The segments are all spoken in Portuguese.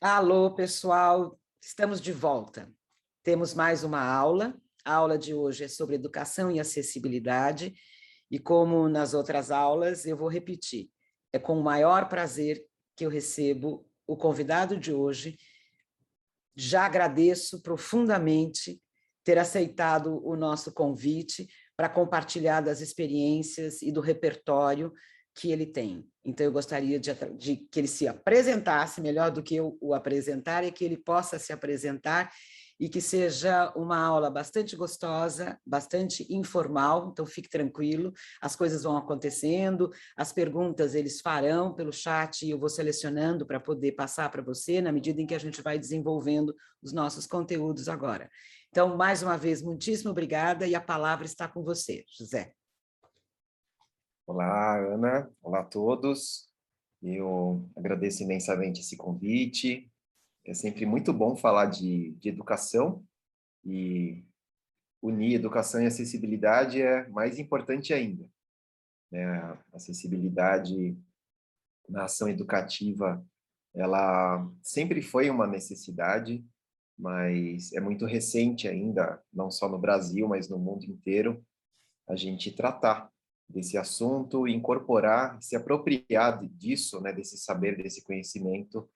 Alô, pessoal, estamos de volta. Temos mais uma aula. A aula de hoje é sobre educação e acessibilidade, e como nas outras aulas, eu vou repetir. É com o maior prazer que eu recebo o convidado de hoje. Já agradeço profundamente ter aceitado o nosso convite para compartilhar das experiências e do repertório que ele tem. Então, eu gostaria de que ele se apresentasse, melhor do que eu o apresentar, e que ele possa se apresentar e que seja uma aula bastante gostosa, bastante informal, então fique tranquilo, as coisas vão acontecendo, as perguntas eles farão pelo chat e eu vou selecionando para poder passar para você na medida em que a gente vai desenvolvendo os nossos conteúdos agora. Então, mais uma vez, muitíssimo obrigada e a palavra está com você, José. Olá, Ana. Olá a todos. Eu agradeço imensamente esse convite. É sempre muito bom falar de educação e unir educação e acessibilidade é mais importante ainda, né? A acessibilidade na ação educativa, ela sempre foi uma necessidade, mas é muito recente ainda, não só no Brasil, mas no mundo inteiro, a gente tratar desse assunto, incorporar, se apropriar disso, né, desse saber, desse conhecimento,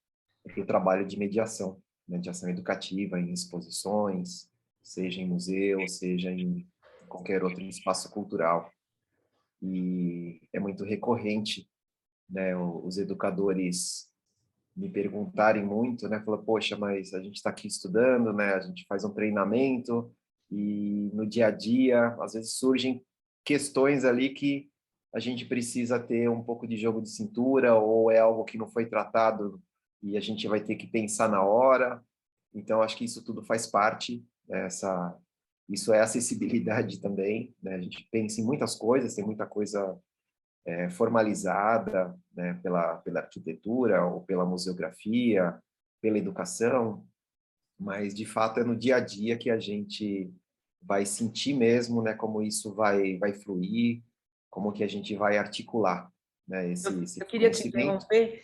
para o trabalho de mediação, mediação educativa, em exposições, seja em museu, seja em qualquer outro espaço cultural. E é muito recorrente, né, os educadores me perguntarem muito, né, falar, poxa, mas a gente está aqui estudando, né, a gente faz um treinamento e no dia a dia, às vezes surgem questões ali que a gente precisa ter um pouco de jogo de cintura ou é algo que não foi tratado e a gente vai ter que pensar na hora. Então, acho que isso tudo faz parte, né, isso é acessibilidade também, né? A gente pensa em muitas coisas, tem muita coisa formalizada, né, pela arquitetura ou pela museografia, pela educação, mas de fato é no dia a dia que a gente vai sentir mesmo, né, como isso vai fluir, como que a gente vai articular, né, esse Eu queria te conhecimento. interromper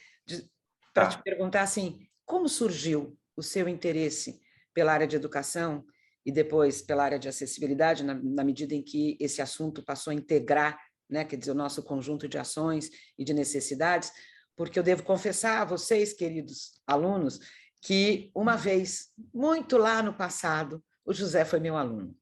para te Tá. perguntar assim, como surgiu o seu interesse pela área de educação e depois pela área de acessibilidade, na medida em que esse assunto passou a integrar, né, quer dizer, o nosso conjunto de ações e de necessidades, porque eu devo confessar a vocês, queridos alunos, que uma vez, muito lá no passado, o José foi meu aluno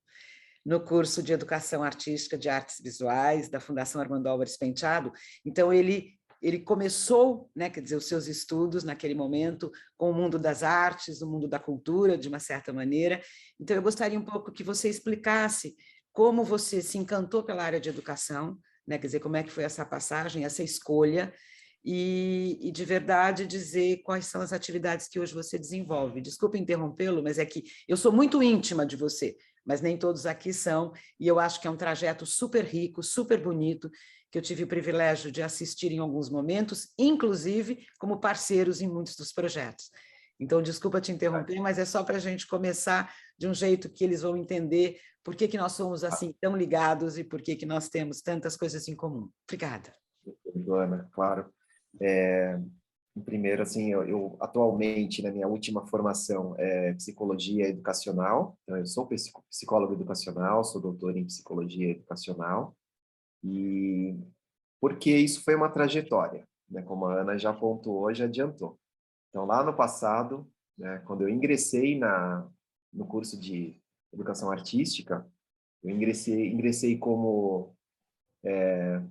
no curso de Educação Artística de Artes Visuais da Fundação Armando Álvares Penteado. Então, ele começou, né, quer dizer, os seus estudos naquele momento com o mundo das artes, o mundo da cultura, de uma certa maneira. Então, eu gostaria um pouco que você explicasse como você se encantou pela área de educação, né, quer dizer, como é que foi essa passagem, essa escolha, e de verdade dizer quais são as atividades que hoje você desenvolve. Desculpa interrompê-lo, mas é que eu sou muito íntima de você, mas nem todos aqui são, e eu acho que é um trajeto super rico, super bonito, que eu tive o privilégio de assistir em alguns momentos, inclusive como parceiros em muitos dos projetos. Então, desculpa te interromper, mas é só para a gente começar de um jeito que eles vão entender por que nós somos assim tão ligados e por que nós temos tantas coisas em comum. Obrigada. Ana, claro. É, primeiro, assim, eu atualmente, na minha última formação, é psicologia educacional. Então, eu sou psicólogo educacional, sou doutor em psicologia educacional. E porque isso foi uma trajetória, né? Como a Ana já pontuou, já adiantou. Então, lá no passado, né, quando eu ingressei no curso de educação artística, eu ingressei como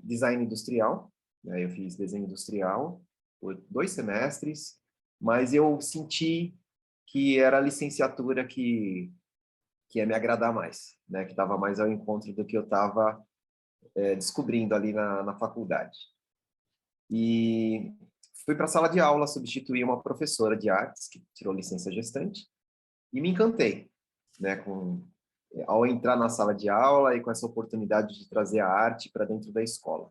design industrial, né? Eu fiz desenho industrial por 2 semestres, mas eu senti que era a licenciatura que ia me agradar mais, né? Que estava mais ao encontro do que eu estava descobrindo ali na faculdade. E fui para a sala de aula substituir uma professora de artes que tirou licença gestante e me encantei, né, ao entrar na sala de aula e com essa oportunidade de trazer a arte para dentro da escola.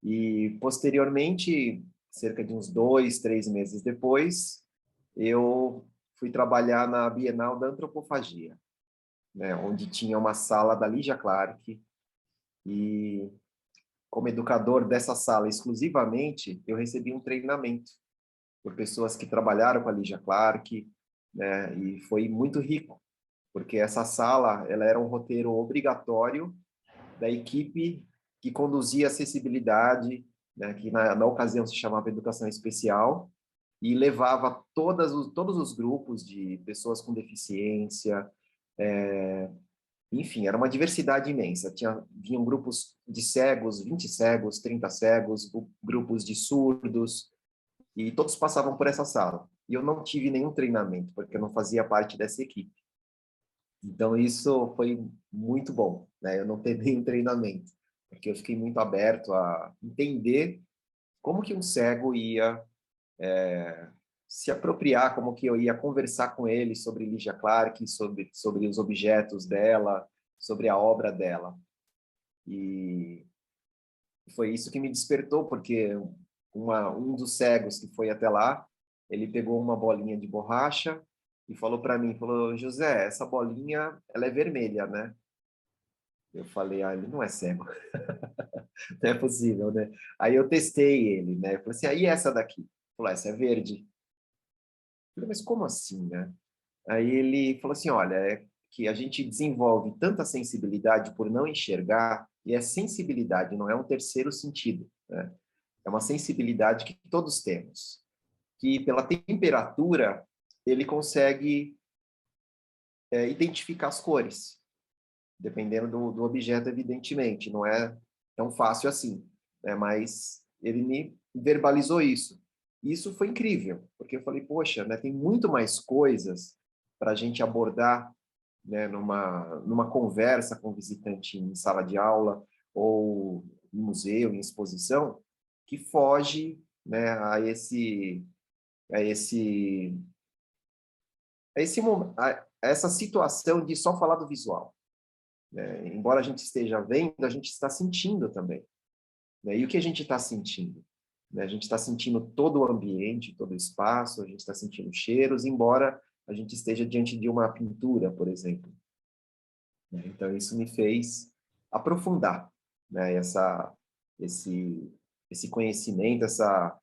E, posteriormente, cerca de uns 2, 3 meses depois, eu fui trabalhar na Bienal da Antropofagia, né, onde tinha uma sala da Lígia Clark, e como educador dessa sala exclusivamente, eu recebi um treinamento por pessoas que trabalharam com a Lígia Clark, né? E foi muito rico, porque essa sala ela era um roteiro obrigatório da equipe que conduzia acessibilidade, né? Que na ocasião se chamava Educação Especial, e levava todos os grupos de pessoas com deficiência, enfim, era uma diversidade imensa. Vinham grupos de cegos, 20 cegos, 30 cegos, grupos de surdos, e todos passavam por essa sala. E eu não tive nenhum treinamento, porque eu não fazia parte dessa equipe. Então, isso foi muito bom, né? Eu não ter nenhum treinamento, porque eu fiquei muito aberto a entender como que um cego ia se apropriar, como que eu ia conversar com ele sobre Lígia Clark, sobre os objetos dela, sobre a obra dela. E foi isso que me despertou, porque um dos cegos que foi até lá, ele pegou uma bolinha de borracha e falou para mim, falou, José, essa bolinha, ela é vermelha, né? Eu falei, ele não é cego, não é possível, né? Aí eu testei ele, né? Eu falei assim, aí essa daqui? Ele falou, essa é verde. Eu falei, mas como assim, né? Aí ele falou assim, olha, é que a gente desenvolve tanta sensibilidade por não enxergar, e é sensibilidade, não é um terceiro sentido, né? É uma sensibilidade que todos temos, que pela temperatura ele consegue identificar as cores, dependendo do objeto, evidentemente, não é tão fácil assim, né? Mas ele me verbalizou isso. E isso foi incrível, porque eu falei, poxa, né, tem muito mais coisas para a gente abordar, né, numa conversa com o visitante em sala de aula ou em museu, em exposição, que foge, né, a esse a essa situação de só falar do visual, né? Embora a gente esteja vendo, a gente está sentindo também, né? E o que a gente está sentindo? Né? A gente está sentindo todo o ambiente, todo o espaço, a gente está sentindo cheiros, embora a gente esteja diante de uma pintura, por exemplo, né? Então, isso me fez aprofundar, né, esse, esse conhecimento, essa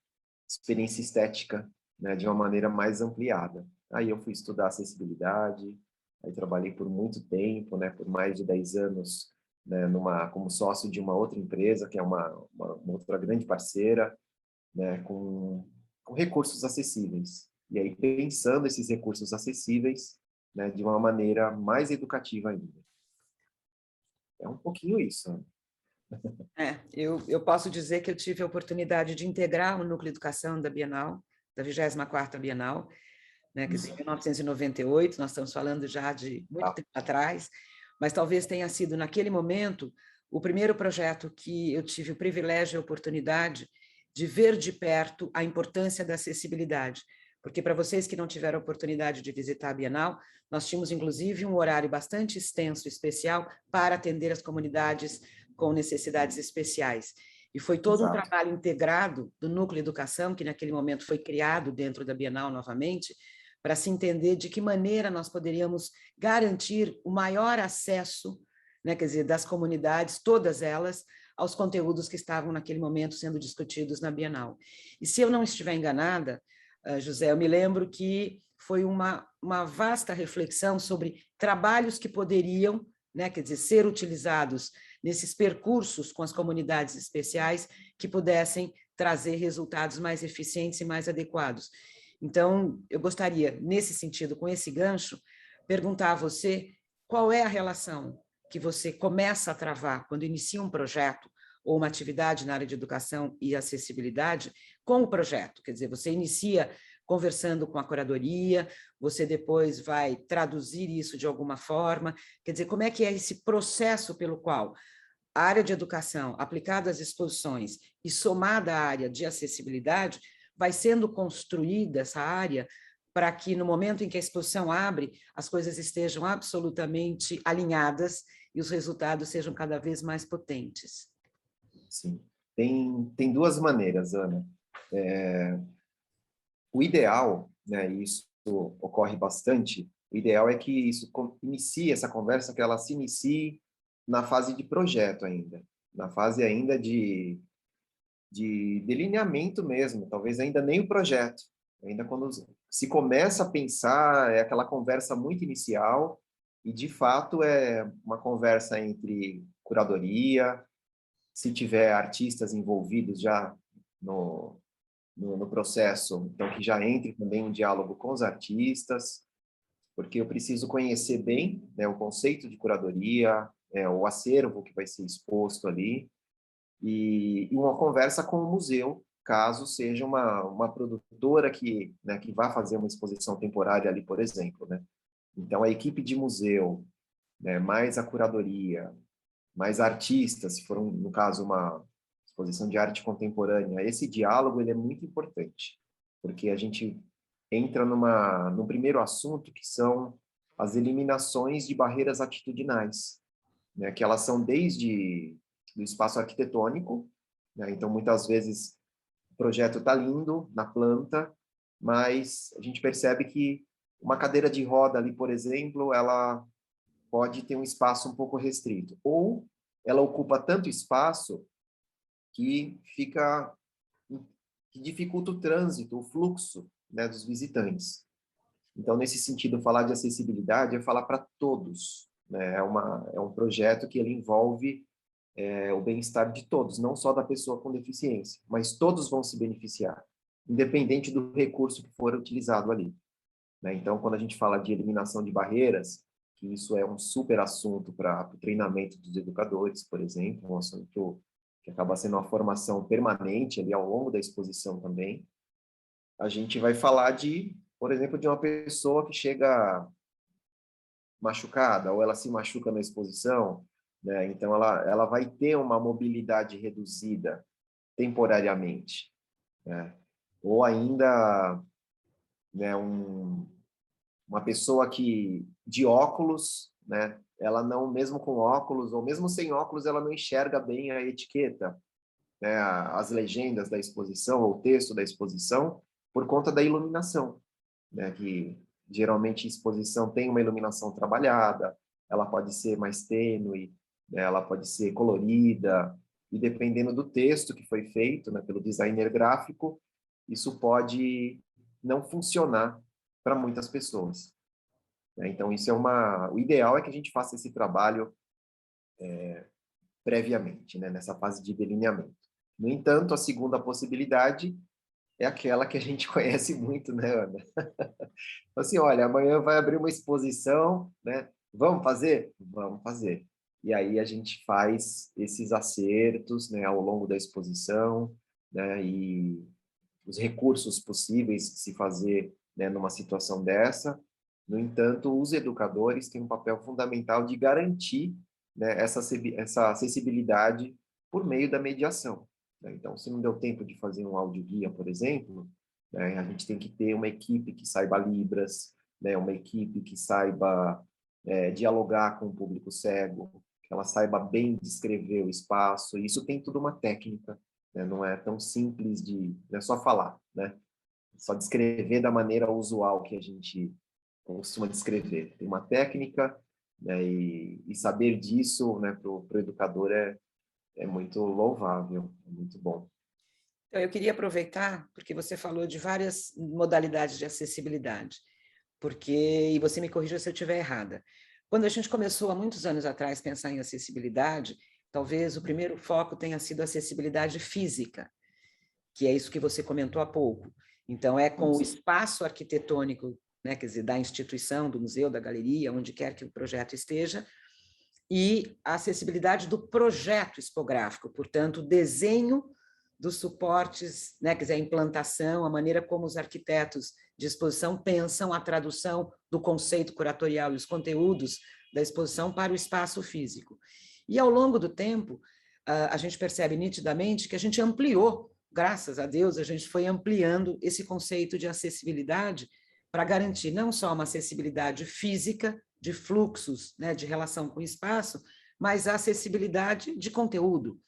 experiência estética, né, de uma maneira mais ampliada. Aí eu fui estudar acessibilidade, aí trabalhei por muito tempo, né, por mais de 10 anos, né, como sócio de uma outra empresa, que é uma outra grande parceira, né, com recursos acessíveis. E aí pensando esses recursos acessíveis, né, de uma maneira mais educativa ainda. É um pouquinho isso, né? Eu posso dizer que eu tive a oportunidade de integrar o Núcleo de Educação da Bienal, da 24ª Bienal, né, quer dizer, em 1998, nós estamos falando já de muito tempo atrás, mas talvez tenha sido, naquele momento, o primeiro projeto que eu tive o privilégio e a oportunidade de ver de perto a importância da acessibilidade. Porque, para vocês que não tiveram a oportunidade de visitar a Bienal, nós tínhamos, inclusive, um horário bastante extenso, especial, para atender as comunidades com necessidades especiais. E foi todo um trabalho integrado do Núcleo Educação, que naquele momento foi criado dentro da Bienal novamente, para se entender de que maneira nós poderíamos garantir o maior acesso, né, quer dizer, das comunidades, todas elas, aos conteúdos que estavam naquele momento sendo discutidos na Bienal. E se eu não estiver enganada, José, eu me lembro que foi uma vasta reflexão sobre trabalhos que poderiam, né, quer dizer, ser utilizados nesses percursos com as comunidades especiais que pudessem trazer resultados mais eficientes e mais adequados. Então, eu gostaria, nesse sentido, com esse gancho, perguntar a você qual é a relação que você começa a travar quando inicia um projeto ou uma atividade na área de educação e acessibilidade com o projeto. Quer dizer, você inicia conversando com a curadoria, você depois vai traduzir isso de alguma forma. Quer dizer, como é que é esse processo pelo qual a área de educação aplicada às exposições e somada à área de acessibilidade vai sendo construída essa área para que no momento em que a exposição abre, as coisas estejam absolutamente alinhadas e os resultados sejam cada vez mais potentes. Sim. Tem duas maneiras, Ana. O ideal, né, e isso ocorre bastante, o ideal é que isso inicie, essa conversa, que ela se inicie na fase de projeto ainda, na fase ainda de delineamento mesmo, talvez ainda nem o projeto, Ainda quando se começa a pensar, é aquela conversa muito inicial, e de fato é uma conversa entre curadoria, se tiver artistas envolvidos já no processo, então que já entre também um diálogo com os artistas, porque eu preciso conhecer bem, né, o conceito de curadoria, o acervo que vai ser exposto ali, e uma conversa com o museu, caso seja uma produtora né, que vá fazer uma exposição temporária ali, por exemplo, né? Então, a equipe de museu, né, mais a curadoria, mais artistas, se for, no caso, uma exposição de arte contemporânea, esse diálogo ele é muito importante, porque a gente entra no primeiro assunto, que são as eliminações de barreiras atitudinais, né, que elas são desde do espaço arquitetônico, né, então muitas vezes o projeto está lindo na planta, mas a gente percebe que uma cadeira de roda ali, por exemplo, ela pode ter um espaço um pouco restrito, ou ela ocupa tanto espaço que que dificulta o trânsito, o fluxo, né, dos visitantes. Então, nesse sentido, falar de acessibilidade é falar para todos, né? É um projeto que ele envolve o bem-estar de todos, não só da pessoa com deficiência, mas todos vão se beneficiar, independente do recurso que for utilizado ali, né? Então, quando a gente fala de eliminação de barreiras, que isso é um super assunto para o treinamento dos educadores, por exemplo, um assunto que acaba sendo uma formação permanente ali ao longo da exposição também, a gente vai falar por exemplo, de uma pessoa que chega machucada, ou ela se machuca na exposição, né? Então, ela vai ter uma mobilidade reduzida temporariamente, né? Ou ainda, né, uma pessoa que de óculos, né? Ela não, mesmo com óculos, ou mesmo sem óculos, ela não enxerga bem a etiqueta, né? As legendas da exposição, ou o texto da exposição, por conta da iluminação, né? Que geralmente a exposição tem uma iluminação trabalhada, ela pode ser mais tênue, né? Ela pode ser colorida, e dependendo do texto que foi feito, né, pelo designer gráfico, isso pode não funcionar para muitas pessoas, né? Então, o ideal é que a gente faça esse trabalho previamente, né, nessa fase de delineamento. No entanto, a segunda possibilidade é aquela que a gente conhece muito, né, Ana? Assim, olha, amanhã vai abrir uma exposição, né? Vamos fazer? Vamos fazer. E aí a gente faz esses acertos, né, ao longo da exposição, né, e os recursos possíveis de se fazer, né, numa situação dessa. No entanto, os educadores têm um papel fundamental de garantir, né, essa acessibilidade por meio da mediação, né? Então, se não deu tempo de fazer um audioguia, por exemplo, né, a gente tem que ter uma equipe que saiba Libras, né, uma equipe que saiba dialogar com o público cego, que ela saiba bem descrever o espaço. Isso tem tudo uma técnica, né? Não é tão simples não é só falar, né? Só descrever da maneira usual que a gente costuma descrever. Tem uma técnica, né? E saber disso, né, para o educador é muito louvável, é muito bom. Então, eu queria aproveitar, porque você falou de várias modalidades de acessibilidade, e você me corrija se eu estiver errada. Quando a gente começou, há muitos anos atrás, a pensar em acessibilidade, talvez o primeiro foco tenha sido a acessibilidade física, que é isso que você comentou há pouco. Então, é com o espaço arquitetônico, né, quer dizer, da instituição, do museu, da galeria, onde quer que o projeto esteja, e a acessibilidade do projeto expográfico, portanto, o desenho dos suportes, né, quer dizer, a implantação, a maneira como os arquitetos de exposição pensam a tradução do conceito curatorial e os conteúdos da exposição para o espaço físico. E, ao longo do tempo, a gente percebe nitidamente que a gente ampliou, graças a Deus, a gente foi ampliando esse conceito de acessibilidade para garantir não só uma acessibilidade física, de fluxos, né, de relação com o espaço, mas a acessibilidade de conteúdo,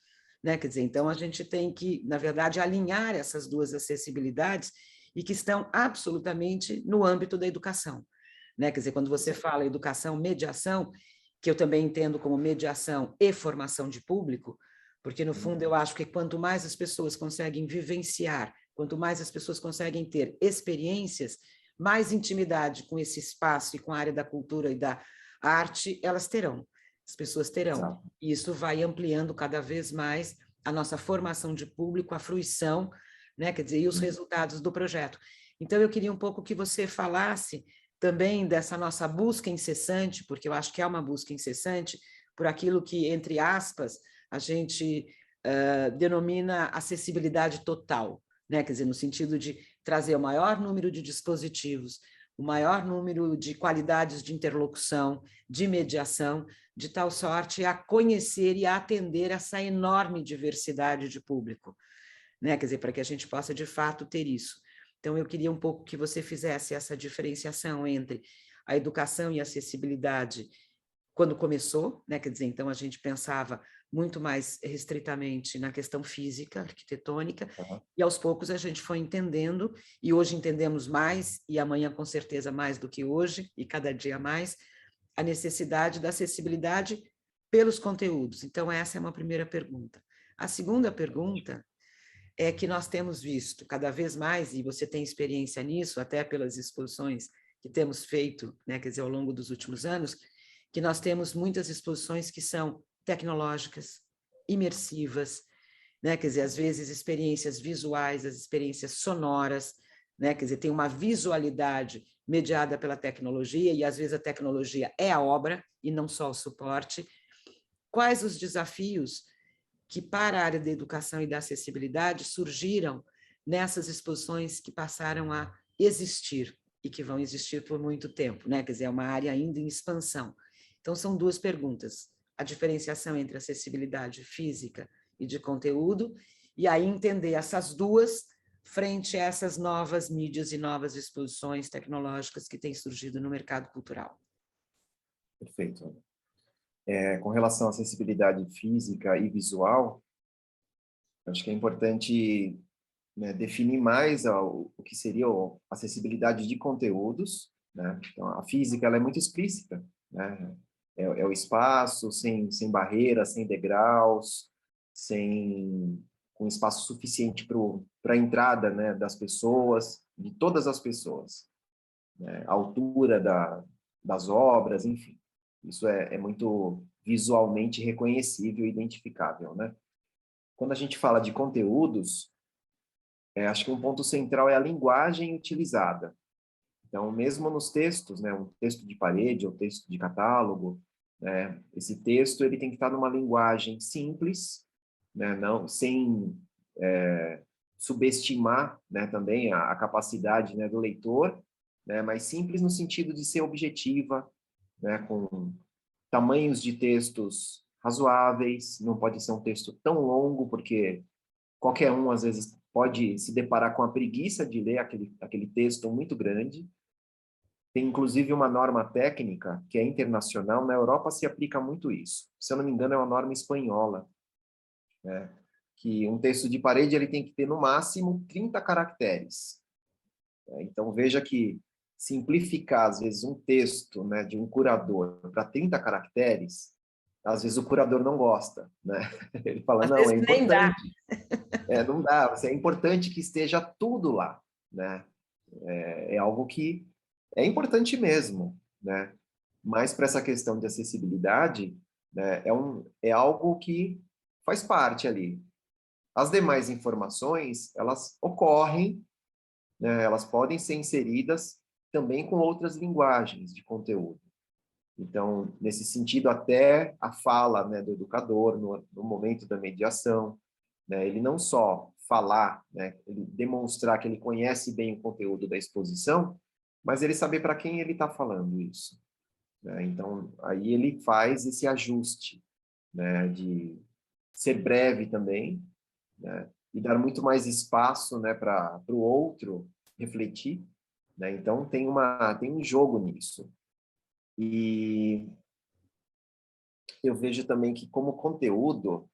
né? Quer dizer, então a gente tem que, na verdade, alinhar essas duas acessibilidades e que estão absolutamente no âmbito da educação, né? Quer dizer, quando você fala educação, mediação, que eu também entendo como mediação e formação de público, porque, no fundo, eu acho que quanto mais as pessoas conseguem vivenciar Quanto mais as pessoas conseguem ter experiências, mais intimidade com esse espaço e com a área da cultura e da arte elas terão, as pessoas terão. Exato. E isso vai ampliando cada vez mais a nossa formação de público, a fruição, né? Quer dizer, e os resultados do projeto. Então, eu queria um pouco que você falasse também dessa nossa busca incessante, porque eu acho que é uma busca incessante, por aquilo que, entre aspas, a gente denomina acessibilidade total, né? Quer dizer, no sentido de trazer o maior número de dispositivos, o maior número de qualidades de interlocução, de mediação, de tal sorte a conhecer e a atender essa enorme diversidade de público, né? Quer dizer, para que a gente possa, de fato, ter isso. Então, eu queria um pouco que você fizesse essa diferenciação entre a educação e a acessibilidade quando começou, né? Quer dizer, então a gente pensava muito mais restritamente na questão física, arquitetônica, e aos poucos a gente foi entendendo, e hoje entendemos mais, e amanhã com certeza mais do que hoje, e cada dia mais, a necessidade da acessibilidade pelos conteúdos. Então, essa é uma primeira pergunta. A segunda pergunta é que nós temos visto cada vez mais, e você tem experiência nisso, até pelas exposições que temos feito, né, quer dizer, ao longo dos últimos anos, que nós temos muitas exposições que são tecnológicas, imersivas, né, quer dizer, às vezes experiências visuais, as experiências sonoras, né, quer dizer, tem uma visualidade mediada pela tecnologia, e às vezes a tecnologia é a obra e não só o suporte. Quais os desafios que, para a área da educação e da acessibilidade, surgiram nessas exposições que passaram a existir e que vão existir por muito tempo, né? Quer dizer, é uma área ainda em expansão. Então, são duas perguntas: a diferenciação entre acessibilidade física e de conteúdo, e aí entender essas duas frente a essas novas mídias e novas exposições tecnológicas que têm surgido no mercado cultural. Perfeito. Com relação à acessibilidade física e visual, acho que é importante, né, definir mais o que seria a acessibilidade de conteúdos, né? Então, a física ela é muito explícita, né? É o espaço sem barreiras, sem degraus, com espaço suficiente para a entrada, né, das pessoas, de todas as pessoas, né? A altura das obras, enfim. Isso é muito visualmente reconhecível e identificável, né? Quando a gente fala de conteúdos, acho que um ponto central é a linguagem utilizada. Então, mesmo nos textos, né, um texto de parede ou texto de catálogo, né, esse texto ele tem que estar numa linguagem simples, né, não sem subestimar, né, também a capacidade, né, do leitor, né, mas simples no sentido de ser objetiva, né, com tamanhos de textos razoáveis. Não pode ser um texto tão longo, porque qualquer um, às vezes, pode se deparar com a preguiça de ler aquele texto muito grande. Tem, inclusive, uma norma técnica que é internacional. Na Europa se aplica muito isso. Se eu não me engano, é uma norma espanhola, né? Que um texto de parede ele tem que ter, no máximo, 30 caracteres. Então, veja que simplificar, às vezes, um texto, né, de um curador para 30 caracteres, às vezes o curador não gosta, né? Ele fala, Às não, vezes é nem dá. importante. Não dá, é importante que esteja tudo lá, né? É algo que é importante mesmo, né? Mas para essa questão de acessibilidade, né, é algo que faz parte ali. As demais informações, elas ocorrem, né? Elas podem ser inseridas também com outras linguagens de conteúdo. Então, nesse sentido, até a fala, né, do educador no momento da mediação, né, ele não só falar, né, ele demonstrar que ele conhece bem o conteúdo da exposição, mas ele saber para quem ele está falando isso, né? Então, aí ele faz esse ajuste, né, de ser breve também, né, e dar muito mais espaço, né, para o outro refletir, né? Então, tem um jogo nisso. E eu vejo também que, como conteúdo,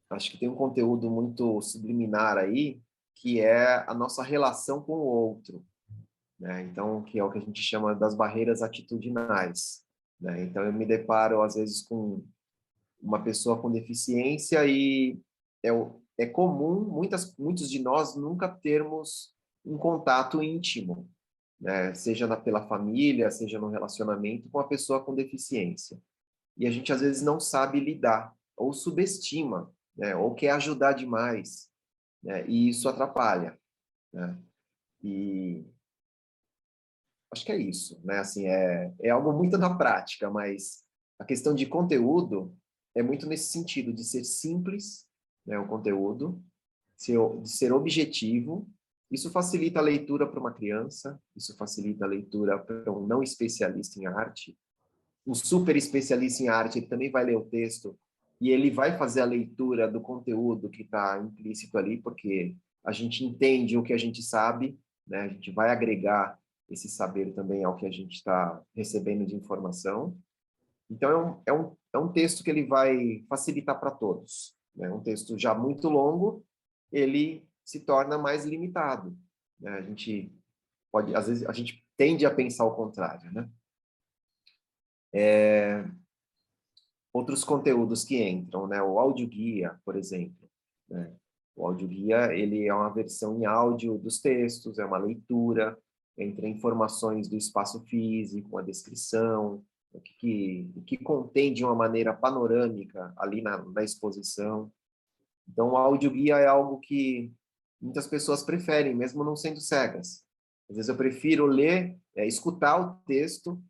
acho que tem um conteúdo muito subliminar aí, que é a nossa relação com o outro, né? Então, que é o que a gente chama das barreiras atitudinais, né? Então, eu me deparo, às vezes, com uma pessoa com deficiência e é é comum muitos de nós nunca termos um contato íntimo, né? Seja pela família, seja no relacionamento com a pessoa com deficiência. E a gente às vezes não sabe lidar, ou subestima, né? Ou quer ajudar demais, né? E isso atrapalha, né? E acho que é isso, né? Assim, é algo muito na prática, mas a questão de conteúdo é muito nesse sentido, de ser simples, né? O conteúdo, de ser objetivo. Isso facilita a leitura para uma criança, isso facilita a leitura para um não especialista em arte. Um super especialista em arte, ele também vai ler o texto e ele vai fazer a leitura do conteúdo que está implícito ali, porque a gente entende o que a gente sabe, né? A gente vai agregar esse saber também ao que a gente está recebendo de informação. Então, é um texto que ele vai facilitar para todos, né? Um texto já muito longo, ele se torna mais limitado, né? A gente pode, às vezes, a gente tende a pensar o contrário, né? Outros conteúdos que entram, né? O audioguia, por exemplo, né? O audioguia, ele é uma versão em áudio dos textos, é uma leitura, entre informações do espaço físico, a descrição, o que contém de uma maneira panorâmica ali na exposição. Então, o audioguia é algo que muitas pessoas preferem, mesmo não sendo cegas. Às vezes eu prefiro ler, escutar o texto,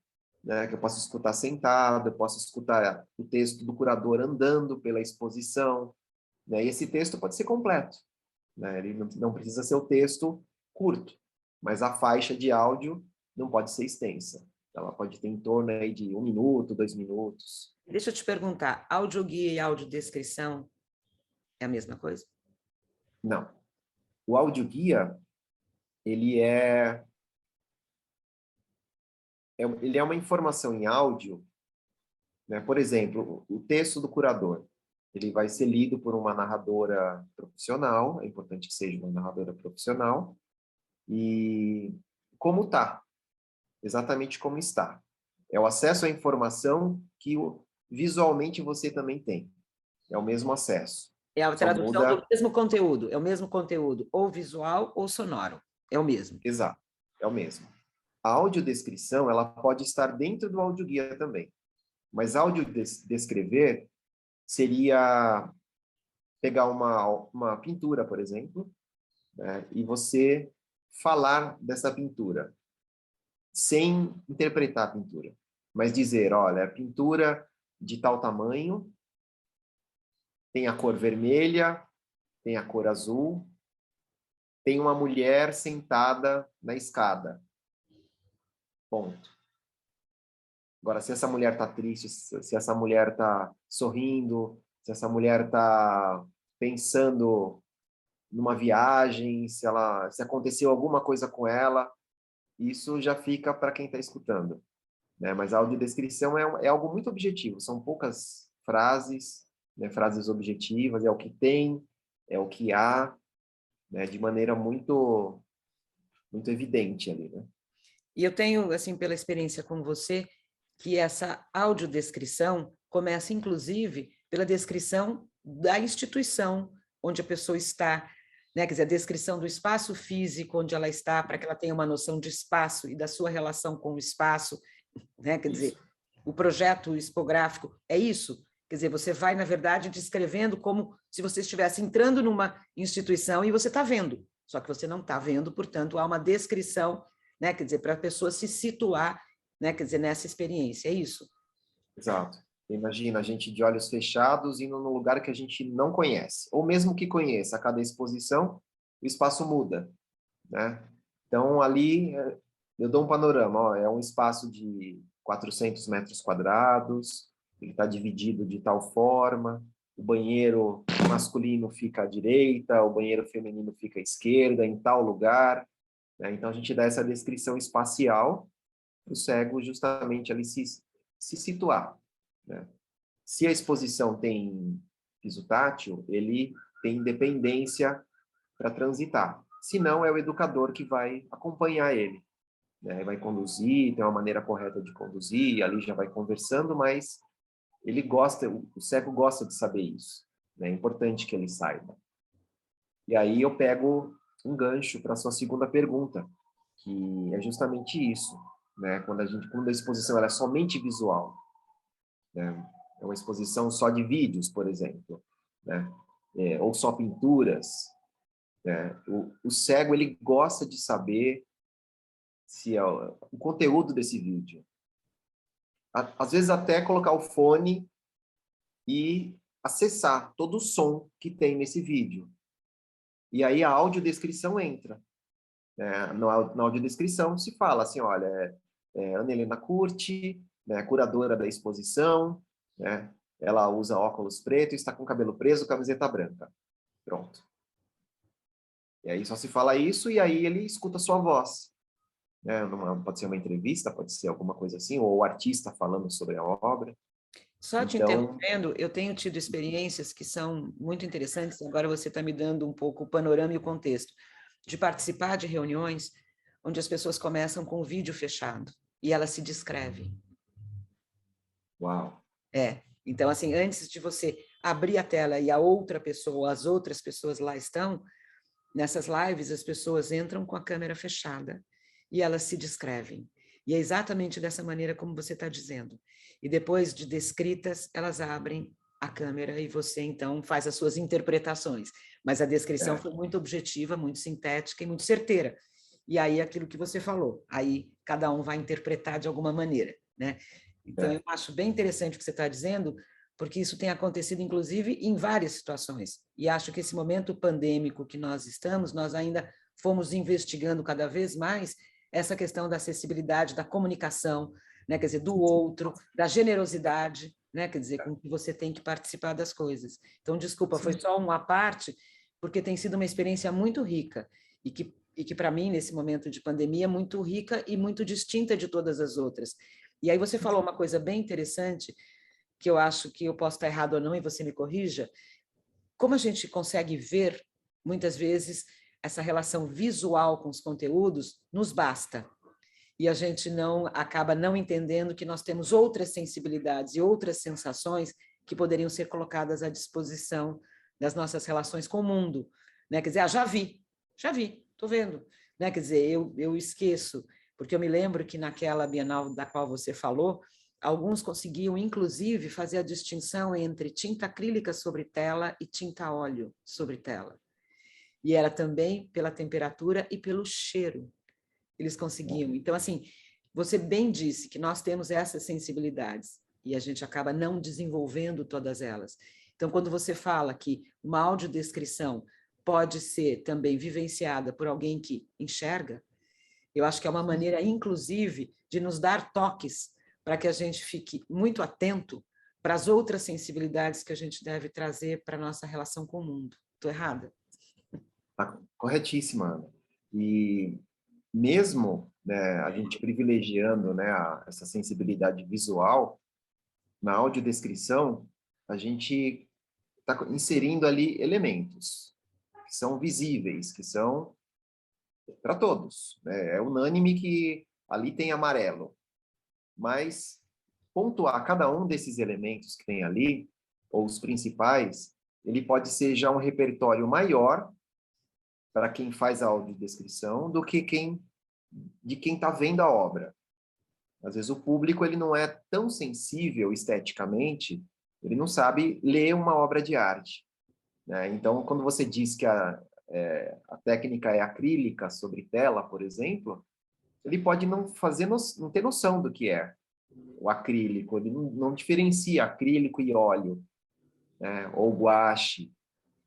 né, que eu posso escutar sentado, eu posso escutar o texto do curador andando pela exposição, né, e esse texto pode ser completo, né, ele não precisa ser o texto curto, mas a faixa de áudio não pode ser extensa. Ela pode ter em torno aí de 1 minuto, 2 minutos. Deixa eu te perguntar, audioguia e audiodescrição é a mesma coisa? Não. O audioguia, ele ele é uma informação em áudio, né? Por exemplo, o texto do curador, ele vai ser lido por uma narradora profissional, é importante que seja uma narradora profissional, e como está, exatamente como está. É o acesso à informação que visualmente você também tem. É o mesmo acesso. É a Só tradução do muda. mesmo conteúdo, é o mesmo conteúdo, ou visual ou sonoro, é o mesmo. Exato, é o mesmo. A audiodescrição, ela pode estar dentro do audioguia também. Mas audiodescrever seria pegar uma pintura, por exemplo, né, e você falar dessa pintura, sem interpretar a pintura, mas dizer, olha, a pintura de tal tamanho, tem a cor vermelha, tem a cor azul, tem uma mulher sentada na escada. Ponto. Agora, se essa mulher está triste, se essa mulher está sorrindo, se essa mulher está pensando numa viagem, se aconteceu alguma coisa com ela, isso já fica para quem está escutando, né? Mas a audiodescrição é algo muito objetivo, são poucas frases, né? Frases objetivas, é o que tem, é o que há, né? De maneira muito evidente ali, né? E eu tenho, assim, pela experiência com você, que essa audiodescrição começa, inclusive, pela descrição da instituição onde a pessoa está, né? Quer dizer, a descrição do espaço físico onde ela está, para que ela tenha uma noção de espaço e da sua relação com o espaço, né? Quer dizer, o projeto expográfico é isso. Quer dizer, você vai, na verdade, descrevendo como se você estivesse entrando numa instituição e você está vendo, só que você não está vendo, portanto, há uma descrição, né? Quer dizer, para a pessoa se situar, né? Quer dizer, nessa experiência, é isso? Exato. Imagina a gente de olhos fechados indo num lugar que a gente não conhece, ou mesmo que conheça, a cada exposição, o espaço muda, né? Então, ali, eu dou um panorama, ó, é um espaço de 400 metros quadrados, ele está dividido de tal forma, o banheiro masculino fica à direita, o banheiro feminino fica à esquerda, em tal lugar, né? Então, a gente dá essa descrição espacial para o cego justamente ali se situar, né? Se a exposição tem piso tátil, ele tem independência para transitar. Se não, é o educador que vai acompanhar ele, né? Vai conduzir, tem uma maneira correta de conduzir, ali já vai conversando, mas ele gosta, o cego gosta de saber isso, né? É importante que ele saiba. E aí eu pego um gancho para a sua segunda pergunta, que é justamente isso, né? Quando a exposição ela é somente visual, né? É uma exposição só de vídeos, por exemplo, né? Ou só pinturas, né? O cego ele gosta de saber se é o conteúdo desse vídeo. Às vezes até colocar o fone e acessar todo o som que tem nesse vídeo. E aí a audiodescrição entra. Na audiodescrição se fala assim, olha, Ana Helena Curti, né, curadora da exposição, né, ela usa óculos pretos, está com cabelo preso, camiseta branca. Pronto. E aí só se fala isso e aí ele escuta a sua voz. Né? Pode ser uma entrevista, pode ser alguma coisa assim, ou o artista falando sobre a obra. Só te Então, interrompendo, eu tenho tido experiências que são muito interessantes, agora você está me dando um pouco o panorama e o contexto, de participar de reuniões onde as pessoas começam com o vídeo fechado e elas se descrevem. uau. Então, assim, antes de você abrir a tela e a outra pessoa, as outras pessoas lá estão, nessas lives as pessoas entram com a câmera fechada e elas se descrevem. E é exatamente dessa maneira como você está dizendo. E depois de descritas, elas abrem a câmera e você, então, faz as suas interpretações. Mas a descrição foi muito objetiva, muito sintética e muito certeira. E aí, aquilo que você falou, aí cada um vai interpretar de alguma maneira, né? Então, eu acho bem interessante o que você está dizendo, porque isso tem acontecido, inclusive, em várias situações. E acho que esse momento pandêmico que nós estamos, nós ainda fomos investigando cada vez mais essa questão da acessibilidade, da comunicação, né? Quer dizer, do outro, da generosidade, né? Quer dizer, com que você tem que participar das coisas. Então, desculpa, foi só uma parte, porque tem sido uma experiência muito rica e que para mim, nesse momento de pandemia, é muito rica e muito distinta de todas as outras. E aí você falou uma coisa bem interessante, que eu acho que eu posso estar errado ou não, e você me corrija. Como a gente consegue ver, muitas vezes, essa relação visual com os conteúdos, nos basta. E a gente não acaba não entendendo que nós temos outras sensibilidades e outras sensações que poderiam ser colocadas à disposição das nossas relações com o mundo. Né? Quer dizer, já vi, estou vendo. Né? Quer dizer, eu esqueço, porque eu me lembro que naquela Bienal da qual você falou, alguns conseguiam, inclusive, fazer a distinção entre tinta acrílica sobre tela e tinta a óleo sobre tela. E era também pela temperatura e pelo cheiro. Eles conseguiam. Então, assim, você bem disse que nós temos essas sensibilidades e a gente acaba não desenvolvendo todas elas. Então, quando você fala que uma audiodescrição pode ser também vivenciada por alguém que enxerga, eu acho que é uma maneira, inclusive, de nos dar toques para que a gente fique muito atento para as outras sensibilidades que a gente deve trazer para a nossa relação com o mundo. Estou errada? Tá corretíssima, Ana. E mesmo, né, a gente privilegiando, né, essa sensibilidade visual, na audiodescrição, a gente está inserindo ali elementos que são visíveis, que são para todos. Né? É unânime que ali tem amarelo, mas pontuar cada um desses elementos que tem ali, ou os principais, ele pode ser já um repertório maior para quem faz a audiodescrição do que de quem está vendo a obra. Às vezes o público ele não é tão sensível esteticamente, ele não sabe ler uma obra de arte. Né? Então, quando você diz que a técnica é acrílica sobre tela, por exemplo, ele pode não ter noção do que é o acrílico, ele não diferencia acrílico e óleo, né? Ou guache.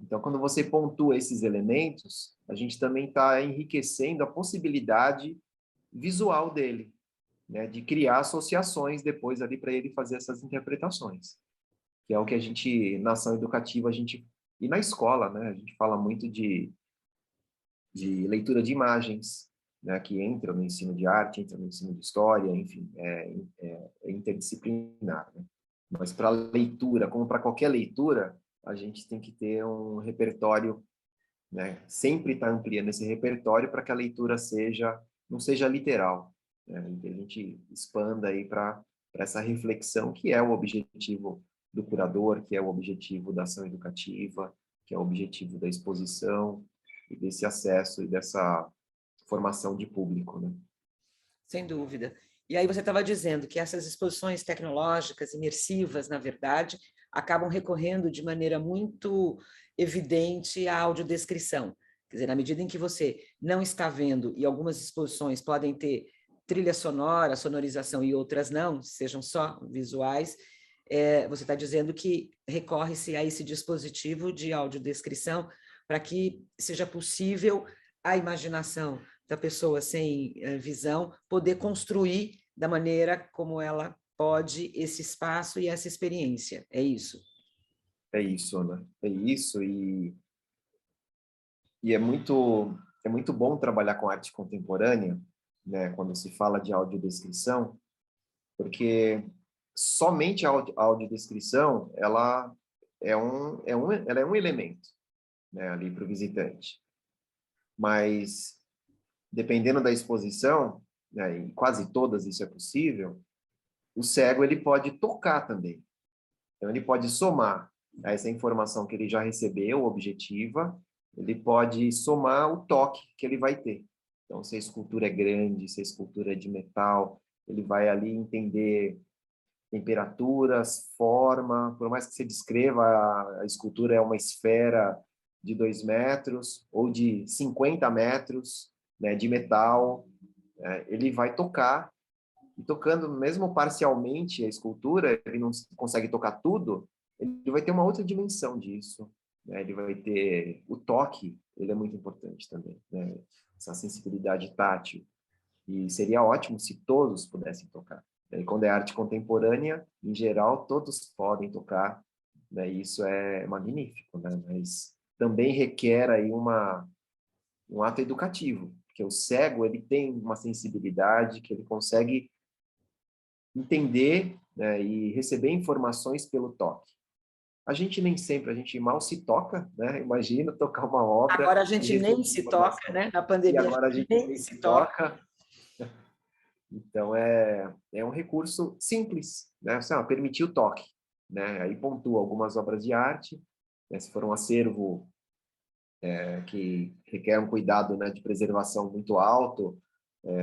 Então, quando você pontua esses elementos, a gente também está enriquecendo a possibilidade visual dele, né? De criar associações depois ali para ele fazer essas interpretações, que é o que a gente, na ação educativa, e na escola, né? A gente fala muito de leitura de imagens, né? Que entra no ensino de arte, entra no ensino de história, enfim, é interdisciplinar, né? Mas para leitura, como para qualquer leitura, a gente tem que ter um repertório, né? Sempre estar ampliando esse repertório para que a leitura não seja literal, né? E que a gente expanda aí para essa reflexão que é o objetivo do curador, que é o objetivo da ação educativa, que é o objetivo da exposição e desse acesso e dessa formação de público, né? Sem dúvida. E aí você estava dizendo que essas exposições tecnológicas, imersivas, na verdade, acabam recorrendo de maneira muito evidente à audiodescrição. Quer dizer, na medida em que você não está vendo, e algumas exposições podem ter trilha sonora, sonorização e outras não, sejam só visuais, você está dizendo que recorre-se a esse dispositivo de audiodescrição para que seja possível a imaginação da pessoa sem visão poder construir da maneira como ela pode esse espaço e essa experiência. É isso? É isso, né? É isso, e é muito bom trabalhar com arte contemporânea, né, quando se fala de audiodescrição, porque somente a audiodescrição, ela é um elemento, né, ali para o visitante. Mas, dependendo da exposição, né, e quase todas isso é possível, o cego ele pode tocar também. Então, ele pode somar a essa informação que ele já recebeu, objetiva, ele pode somar o toque que ele vai ter. Então, se a escultura é grande, se a escultura é de metal, ele vai ali entender temperaturas, forma, por mais que você descreva a escultura é uma esfera de 2 metros ou de 50 metros, né, de metal, ele vai tocar, e tocando mesmo parcialmente a escultura, ele não consegue tocar tudo, ele vai ter uma outra dimensão disso, né? Ele vai ter o toque, ele é muito importante também, né? Essa sensibilidade tátil. E seria ótimo se todos pudessem tocar. E quando é arte contemporânea, em geral, todos podem tocar, né? E isso é magnífico, né? Mas também requer aí um ato educativo, porque o cego ele tem uma sensibilidade que ele consegue entender, né, e receber informações pelo toque. A gente nem sempre, a gente mal se toca, né? Imagina tocar uma obra Agora a e gente nem receber se toca, informação. né? Na E pandemia a agora a gente gente nem nem se se toca. toca. Então, é um recurso simples, né? Assim, permitir o toque, né? Aí pontua algumas obras de arte, né? Se for um acervo que requer um cuidado, né, de preservação muito alto,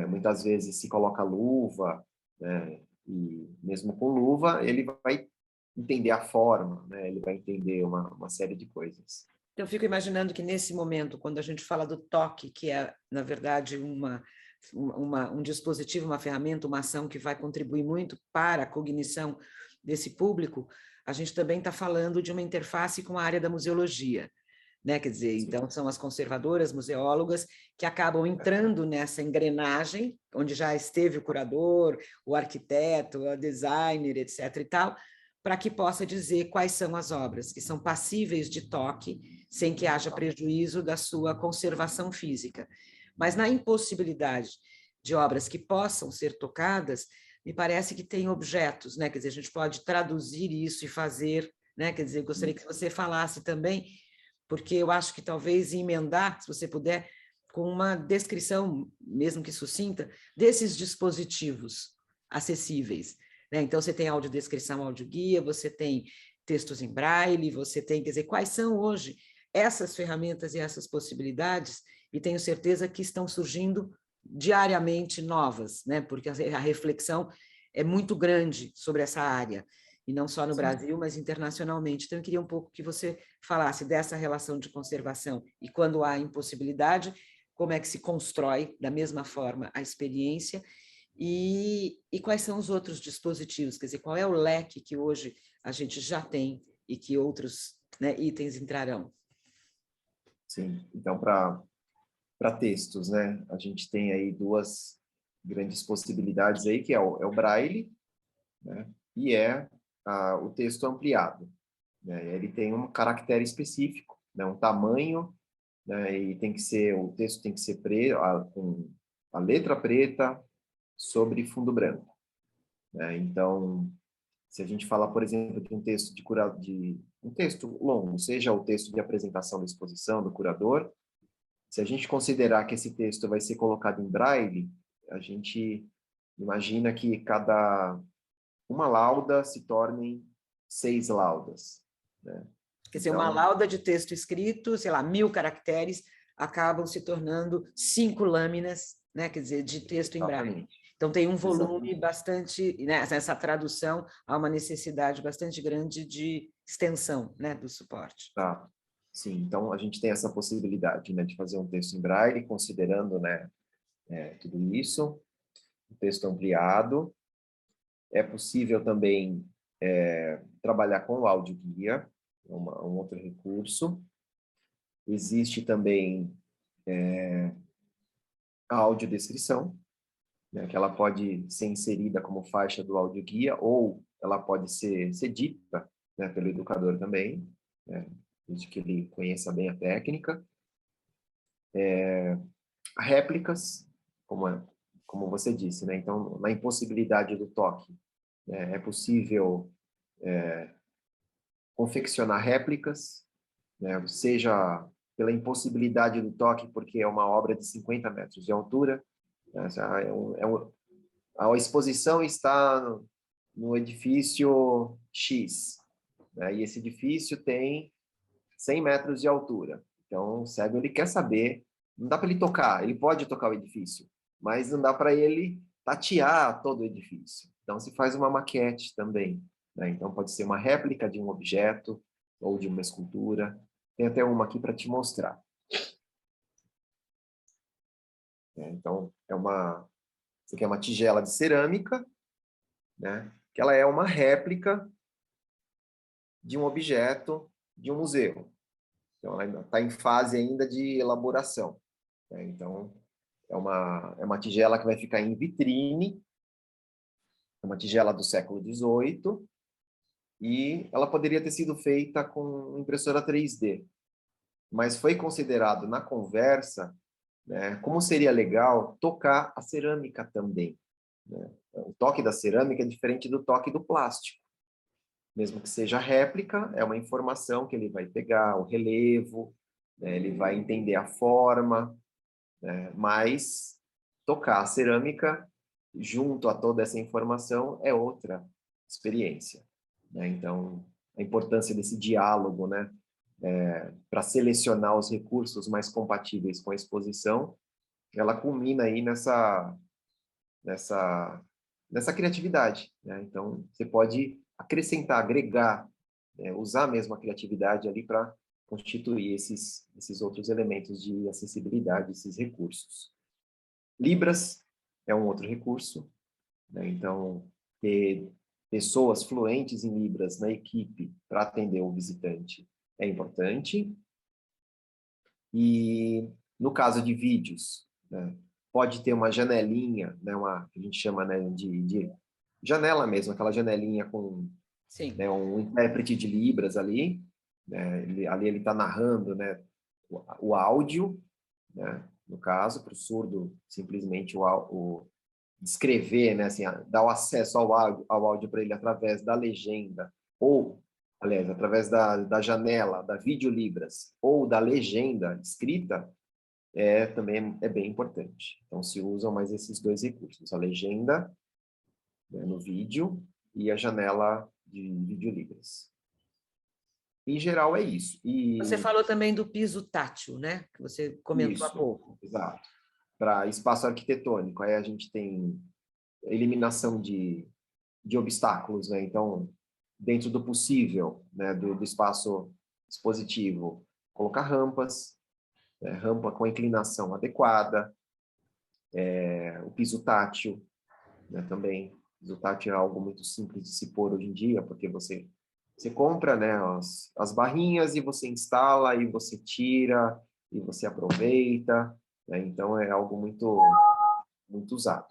muitas vezes se coloca luva, né? E mesmo com luva, ele vai entender a forma, né? Ele vai entender uma série de coisas. Então, eu fico imaginando que nesse momento, quando a gente fala do toque, que é, na verdade, um dispositivo, uma ferramenta, uma ação que vai contribuir muito para a cognição desse público, a gente também está falando de uma interface com a área da museologia. Né? Quer dizer, Sim. então são as conservadoras, museólogas, que acabam entrando nessa engrenagem, onde já esteve o curador, o arquiteto, o designer, etc. e tal, para que possa dizer quais são as obras que são passíveis de toque, sem que haja prejuízo da sua conservação física. Mas na impossibilidade de obras que possam ser tocadas, me parece que tem objetos, né? Quer dizer, a gente pode traduzir isso e fazer, né? Quer dizer, gostaria que você falasse também, porque eu acho que talvez emendar, se você puder, com uma descrição, mesmo que sucinta, desses dispositivos acessíveis. Né? Então, você tem audiodescrição, audioguia, você tem textos em braille, você tem, quer dizer, quais são hoje essas ferramentas e essas possibilidades, e tenho certeza que estão surgindo diariamente novas, né? Porque a reflexão é muito grande sobre essa área, e não só no Sim. Brasil, mas internacionalmente. Então, eu queria um pouco que você falasse dessa relação de conservação e, quando há impossibilidade, como é que se constrói da mesma forma a experiência e quais são os outros dispositivos, quer dizer, qual é o leque que hoje a gente já tem e que outros, né, itens entrarão. Sim. Então, para textos, né, a gente tem aí duas grandes possibilidades aí, que é o Braille, né, e o texto ampliado, né? Ele tem um caractere específico, né, um tamanho, né, e o texto tem que ser preto, com a letra preta sobre fundo branco, né? Então, se a gente falar, por exemplo, de um texto de um texto longo, seja o texto de apresentação da exposição do curador, se a gente considerar que esse texto vai ser colocado em braille, a gente imagina que cada uma lauda se tornem 6 laudas, né? Quer dizer, uma lauda de texto escrito, sei lá, 1000 caracteres, acabam se tornando 5 lâminas, né? Quer dizer, de texto em braille. Então, tem um volume bastante, né? Essa tradução, há uma necessidade bastante grande de extensão, né? Do suporte. Tá. Sim, então a gente tem essa possibilidade, né, de fazer um texto em braille, considerando, né, tudo isso, um texto ampliado. É possível também trabalhar com o audioguia, um outro recurso. Existe também a audiodescrição, né, que ela pode ser inserida como faixa do audioguia, ou ela pode ser dita, né, pelo educador também, né, desde que ele conheça bem a técnica. Réplicas, como você disse, né? Então, na impossibilidade do toque, né, é possível confeccionar réplicas, né, seja pela impossibilidade do toque, porque é uma obra de 50 metros de altura, né, a exposição está no edifício X, né, e esse edifício tem 100 metros de altura. Então, o cego ele quer saber, não dá para ele tocar, ele pode tocar o edifício, mas não dá para ele tatear todo o edifício. Então, se faz uma maquete também, né? Então, pode ser uma réplica de um objeto ou de uma escultura. Tem até uma aqui para te mostrar. Então, isso aqui é uma tigela de cerâmica, né? Que ela é uma réplica de um objeto de um museu. Então, ela está em fase ainda de elaboração, né? Então, é uma tigela que vai ficar em vitrine, é uma tigela do século XVIII, e ela poderia ter sido feita com impressora 3D, mas foi considerado na conversa, né, como seria legal tocar a cerâmica também, né? O toque da cerâmica é diferente do toque do plástico. Mesmo que seja réplica, é uma informação que ele vai pegar, o relevo, né, ele vai entender a forma, né, mas tocar a cerâmica junto a toda essa informação é outra experiência, né? Então, a importância desse diálogo, né, para selecionar os recursos mais compatíveis com a exposição, ela culmina aí nessa, nessa criatividade, né? Então, você pode acrescentar, agregar, usar mesmo a criatividade ali para constituir esses outros elementos de acessibilidade, esses recursos. Libras é um outro recurso, né? Então, ter pessoas fluentes em Libras na equipe para atender o visitante é importante. E no caso de vídeos, né, pode ter uma janelinha, né, que a gente chama, né, de janela mesmo, aquela janelinha com, né, um intérprete de Libras ali, né, ali ele está narrando, né, o áudio, né, no caso, para o surdo simplesmente descrever, né, assim, dar o acesso ao áudio para ele através da legenda, ou, aliás, através da janela, da videolibras, ou da legenda escrita, também é bem importante. Então, se usam mais esses dois recursos, a legenda, né, no vídeo e a janela de videolibras. Em geral, é isso. Você falou também do piso tátil, né? Que você comentou há pouco. Exato. Para espaço arquitetônico, aí a gente tem eliminação de obstáculos, né? Então, dentro do possível, né, do espaço expositivo, colocar rampas, né, rampa com inclinação adequada, o piso tátil, né, também. O piso tátil é algo muito simples de se pôr hoje em dia, porque você compra, né, as barrinhas e você instala, e você tira, e você aproveita, né? Então, é algo muito, muito usado.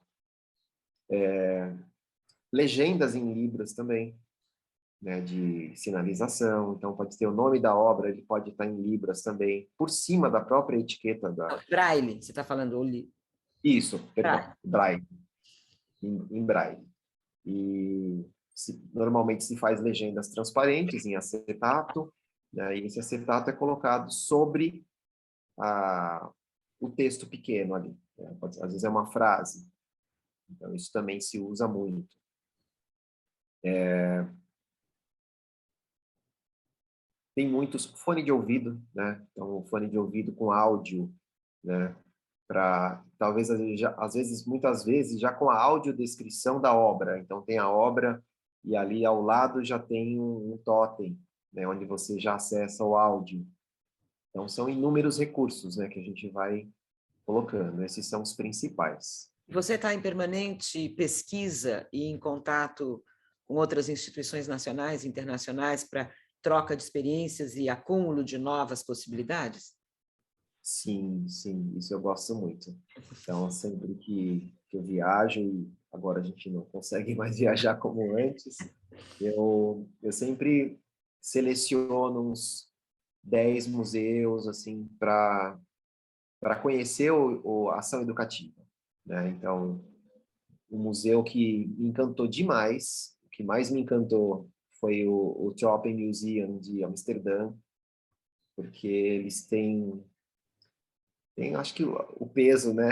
Legendas em Libras também, né, de sinalização. Então, pode ter o nome da obra, ele pode estar em Libras também, por cima da própria etiqueta da... Braille, você está falando. Isso, perdão, Braille, em Braille. E normalmente se faz legendas transparentes em acetato, né, e esse acetato é colocado sobre o texto pequeno ali, né? Às vezes é uma frase. Então, isso também se usa muito. tem muitos fone de ouvido, né? Então, o fone de ouvido com áudio, né? Para talvez às vezes, muitas vezes, já com a audiodescrição da obra. Então, tem a obra e ali ao lado já tem um totem, né? Onde você já acessa o áudio. Então, são inúmeros recursos, né? Que a gente vai colocando. Esses são os principais. Você está em permanente pesquisa e em contato com outras instituições nacionais e internacionais para troca de experiências e acúmulo de novas possibilidades? Sim, sim, isso eu gosto muito. Então, sempre que eu viajo, e agora a gente não consegue mais viajar como antes, eu sempre seleciono uns 10 museus, assim, para conhecer a ação educativa, né? Então, um museu que me encantou demais, o que mais me encantou foi o Tropenmuseum de Amsterdã, porque eles têm, acho que o peso, né?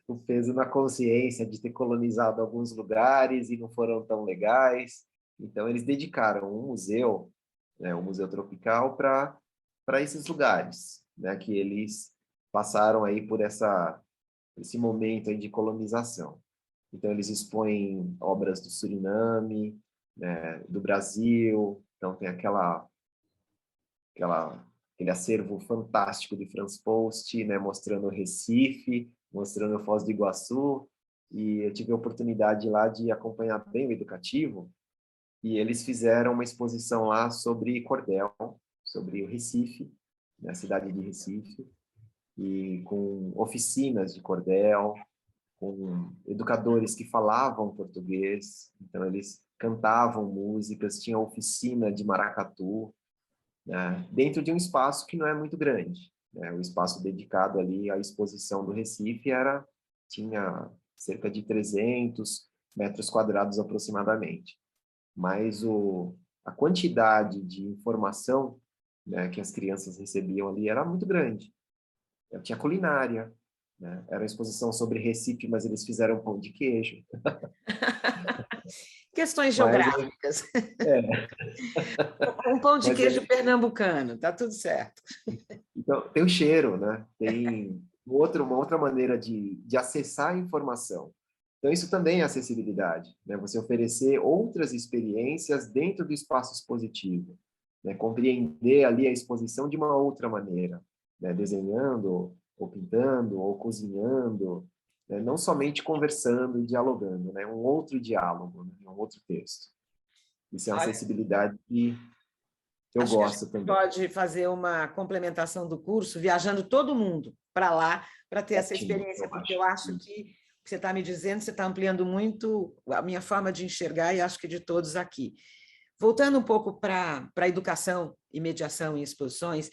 O peso na consciência de ter colonizado alguns lugares e não foram tão legais. Então, eles dedicaram um museu, né, o Museu Tropical, para esses lugares, né, que eles passaram aí por esse momento aí de colonização. Então, eles expõem obras do Suriname, né, do Brasil. Então, tem aquele acervo fantástico de Franz Post, né, mostrando Recife, mostrando Foz do Iguaçu, e eu tive a oportunidade lá de acompanhar bem o educativo, e eles fizeram uma exposição lá sobre cordel, sobre o Recife, na cidade de Recife, e com oficinas de cordel, com educadores que falavam português, então eles cantavam músicas, tinha oficina de maracatu, né, dentro de um espaço que não é muito grande, né? O espaço dedicado ali à exposição do Recife tinha cerca de 300 metros quadrados aproximadamente. Mas a quantidade de informação, né, que as crianças recebiam ali era muito grande. Tinha culinária, né? Era uma exposição sobre Recife, mas eles fizeram pão de queijo. Questões Mas, geográficas. é, Um pão de mas queijo pernambucano, tá tudo certo. então, tem o cheiro, né? Tem uma outra maneira de acessar a informação. Então, isso também é acessibilidade, né? Você oferecer outras experiências dentro do espaço expositivo, né? Compreender ali a exposição de uma outra maneira, né? Desenhando, ou pintando, ou cozinhando, né? Não somente conversando e dialogando, né? Um outro diálogo, né? Um outro texto. Isso é uma Olha, acessibilidade que eu acho que a gente gosto também. pode fazer uma complementação do curso, viajando todo mundo para lá, para ter essa Ótimo, experiência, eu porque acho. eu acho que o que você está me dizendo, você está ampliando muito a minha forma de enxergar e acho que de todos aqui. Voltando um pouco para a educação e mediação em exposições,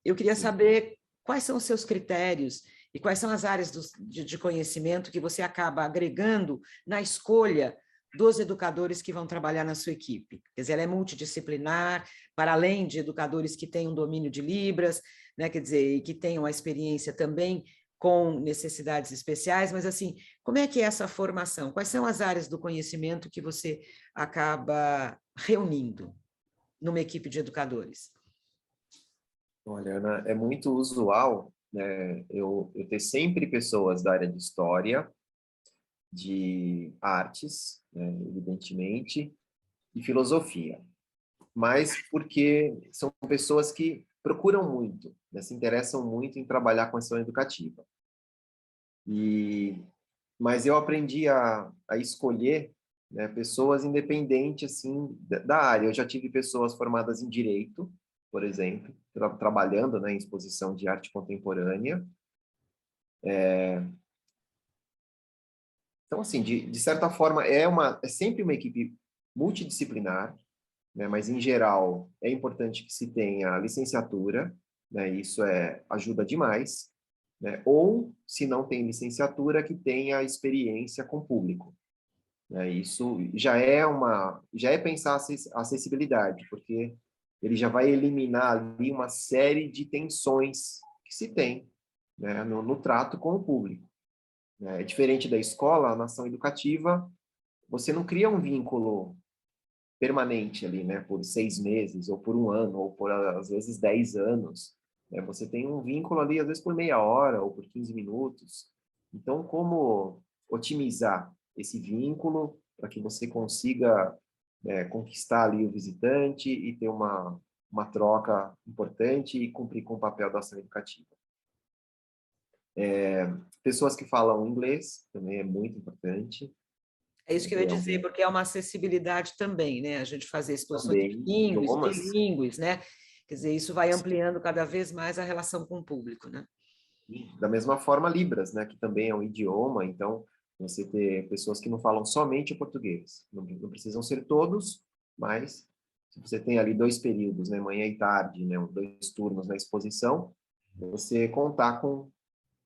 eu queria Sim. saber quais são os seus critérios e quais são as áreas de conhecimento que você acaba agregando na escolha dos educadores que vão trabalhar na sua equipe. Quer dizer, ela é multidisciplinar, para além de educadores que têm um domínio de Libras, né, quer dizer, e que tenham a experiência também com necessidades especiais, mas assim, como é que é essa formação? Quais são as áreas do conhecimento que você acaba reunindo numa equipe de educadores? Olha, Ana, é muito usual, né, eu ter sempre pessoas da área de história, de artes, né, evidentemente, e filosofia, mas porque são pessoas que procuram muito, né, se interessam muito em trabalhar com ação educativa. Mas eu aprendi a escolher, né, pessoas independentes assim da área. Eu já tive pessoas formadas em direito, por exemplo, trabalhando, né, em exposição de arte contemporânea. Então, assim, de certa forma, é sempre uma equipe multidisciplinar, né, mas, em geral, é importante que se tenha licenciatura, né, isso ajuda demais, né, ou, se não tem licenciatura, que tenha experiência com público. Né, isso já é pensar a acessibilidade, porque ele já vai eliminar ali uma série de tensões que se tem, né, no trato com o público. É diferente da escola, na ação educativa, você não cria um vínculo permanente ali, né, por 6 meses, ou por 1 ano, ou por, às vezes, 10 anos, né, você tem um vínculo ali, às vezes, por meia hora, ou por 15 minutos. Então, como otimizar esse vínculo para que você consiga conquistar ali o visitante e ter uma troca importante e cumprir com o papel da ação educativa. Pessoas que falam inglês também é muito importante. É isso que eu ia dizer, porque é uma acessibilidade também, né? A gente fazer exposições Também bilíngues, idiomas. trilíngues, né? Quer dizer, isso vai ampliando cada vez mais a relação com o público, né? Da mesma forma, Libras, né, que também é um idioma, então você ter pessoas que não falam somente o português. Não precisam ser todos, mas se você tem ali 2 períodos, né, manhã e tarde, né, 2 turnos na exposição, você contar com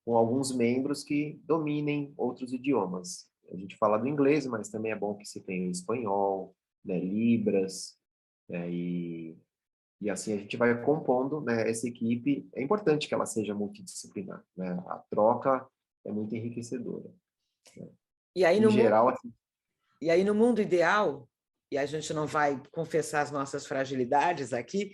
alguns membros que dominem outros idiomas. A gente fala do inglês, mas também é bom que você tenha o espanhol, né, Libras, né, e assim a gente vai compondo, né, essa equipe. É importante que ela seja multidisciplinar, né? A troca é muito enriquecedora, né? E aí Em no mundo, geral, assim, e aí no mundo ideal, e a gente não vai confessar as nossas fragilidades aqui,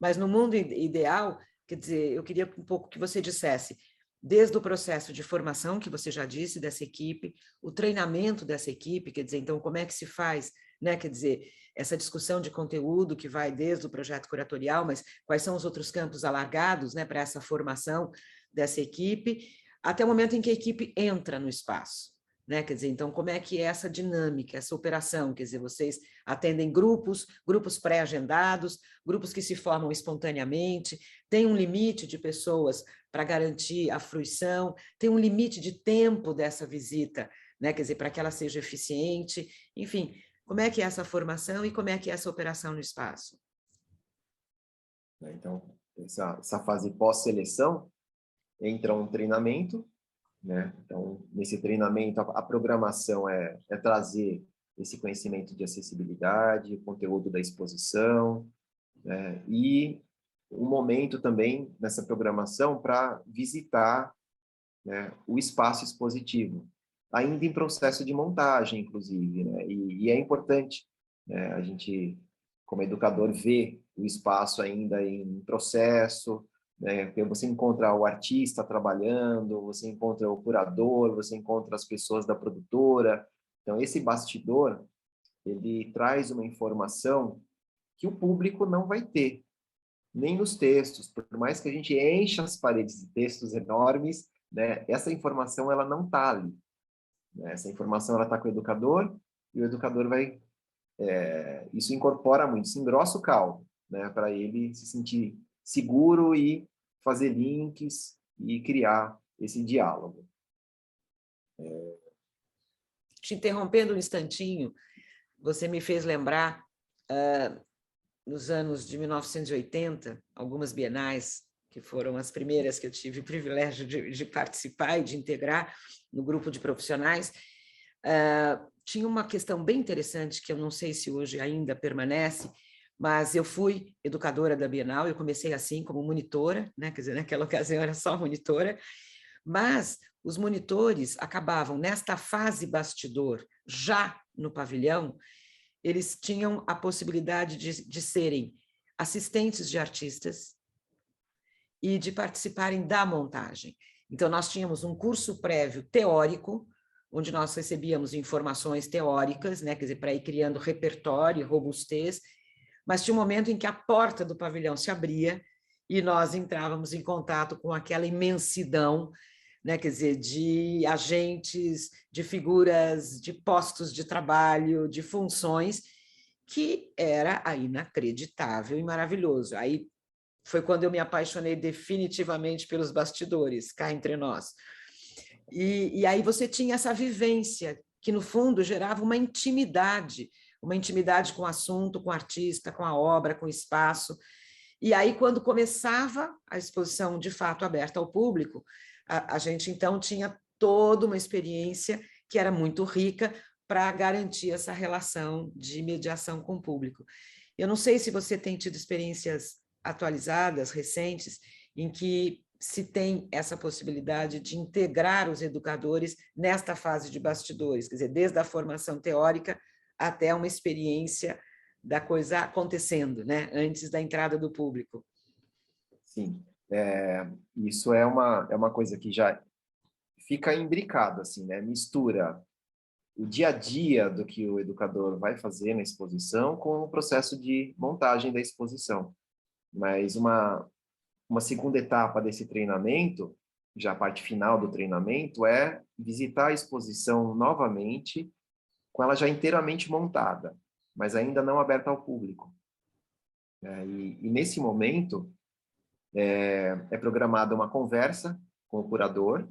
mas no mundo ideal, quer dizer, eu queria um pouco que você dissesse, desde o processo de formação, que você já disse, dessa equipe, o treinamento dessa equipe, quer dizer, então, como é que se faz, né? Quer dizer, essa discussão de conteúdo que vai desde o projeto curatorial, mas quais são os outros campos alargados, né, para essa formação dessa equipe, até o momento em que a equipe entra no espaço. Né? Quer dizer, então, como é que é essa dinâmica, essa operação? Quer dizer, vocês atendem grupos pré-agendados, grupos que se formam espontaneamente, tem um limite de pessoas para garantir a fruição, tem um limite de tempo dessa visita, né? Quer dizer, para que ela seja eficiente, enfim, como é que é essa formação e como é que é essa operação no espaço? né, então, essa fase pós-seleção entra um treinamento, né? Então, nesse treinamento, a programação é trazer esse conhecimento de acessibilidade, o conteúdo da exposição, né? E um momento também nessa programação para visitar, né, o espaço expositivo, ainda em processo de montagem, inclusive, né? E é importante, né, a gente, como educador, ver o espaço ainda em processo, né? Porque você encontra o artista trabalhando, você encontra o curador, você encontra as pessoas da produtora. Então, esse bastidor, ele traz uma informação que o público não vai ter, nem nos textos. Por mais que a gente encha as paredes de textos enormes, né, essa informação ela não está ali, né? Essa informação ela está com o educador, e o educador vai... isso incorpora muito, isso engrossa o caldo, né, para ele se sentir seguro e fazer links e criar esse diálogo. Te interrompendo um instantinho, você me fez lembrar, nos anos de 1980, algumas bienais, que foram as primeiras que eu tive o privilégio de participar e de integrar no grupo de profissionais, tinha uma questão bem interessante, que eu não sei se hoje ainda permanece, mas eu fui educadora da Bienal, eu comecei assim como monitora, né? Quer dizer, naquela ocasião era só monitora, mas os monitores acabavam, nesta fase bastidor, já no pavilhão, eles tinham a possibilidade de serem assistentes de artistas e de participarem da montagem. Então, nós tínhamos um curso prévio teórico, onde nós recebíamos informações teóricas, né, quer dizer, para ir criando repertório, robustez, mas tinha um momento em que a porta do pavilhão se abria e nós entrávamos em contato com aquela imensidão, né, quer dizer, de agentes, de figuras, de postos de trabalho, de funções, que era inacreditável e maravilhoso. Aí foi quando eu me apaixonei definitivamente pelos bastidores, cá entre nós. E aí você tinha essa vivência, que no fundo gerava uma intimidade com o assunto, com o artista, com a obra, com o espaço. E aí, quando começava a exposição de fato aberta ao público, a gente então tinha toda uma experiência que era muito rica para garantir essa relação de mediação com o público. Eu não sei se você tem tido experiências atualizadas, recentes, em que se tem essa possibilidade de integrar os educadores nesta fase de bastidores, quer dizer, desde a formação teórica até uma experiência da coisa acontecendo, né? Antes da entrada do público. Sim, isso é uma coisa que já fica imbricado, assim, né? Mistura o dia a dia do que o educador vai fazer na exposição com o processo de montagem da exposição. Mas uma segunda etapa desse treinamento, já a parte final do treinamento, é visitar a exposição novamente, com ela já inteiramente montada, mas ainda não aberta ao público. E nesse momento, é programada uma conversa com o curador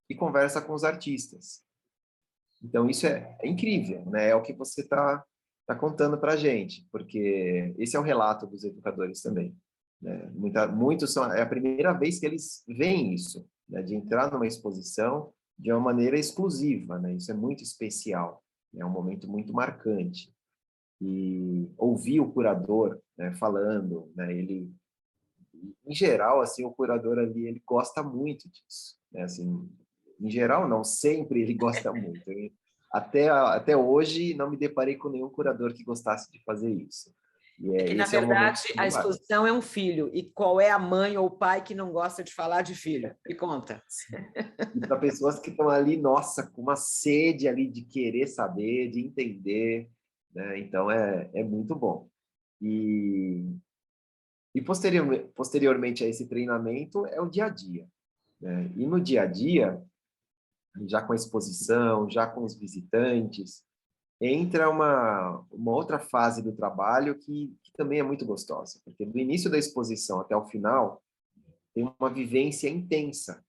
e conversa com os artistas. Então, isso é incrível, né? É o que você tá contando para a gente, porque esse é o relato dos educadores também. Né? Muitos é a primeira vez que eles veem isso, né? De entrar numa exposição de uma maneira exclusiva, né? Isso é muito especial, é um momento muito marcante. E ouvir o curador, né, falando, né? Ele, em geral, assim, o curador ali, ele gosta muito disso, né? Assim, em geral, não, sempre ele gosta muito. Até hoje, não me deparei com nenhum curador que gostasse de fazer isso. E É que, na esse é um momento verdade, a emblemático. exposição é um filho. E qual é a mãe ou o pai que não gosta de falar de filho? Me conta. E para pessoas que estão ali, nossa, com uma sede ali de querer saber, de entender, né? Então, é muito bom. E posteriormente a esse treinamento, é o dia a dia, né? E no dia a dia, já com a exposição, já com os visitantes, entra uma outra fase do trabalho que também é muito gostosa, porque do início da exposição até o final, tem uma vivência intensa,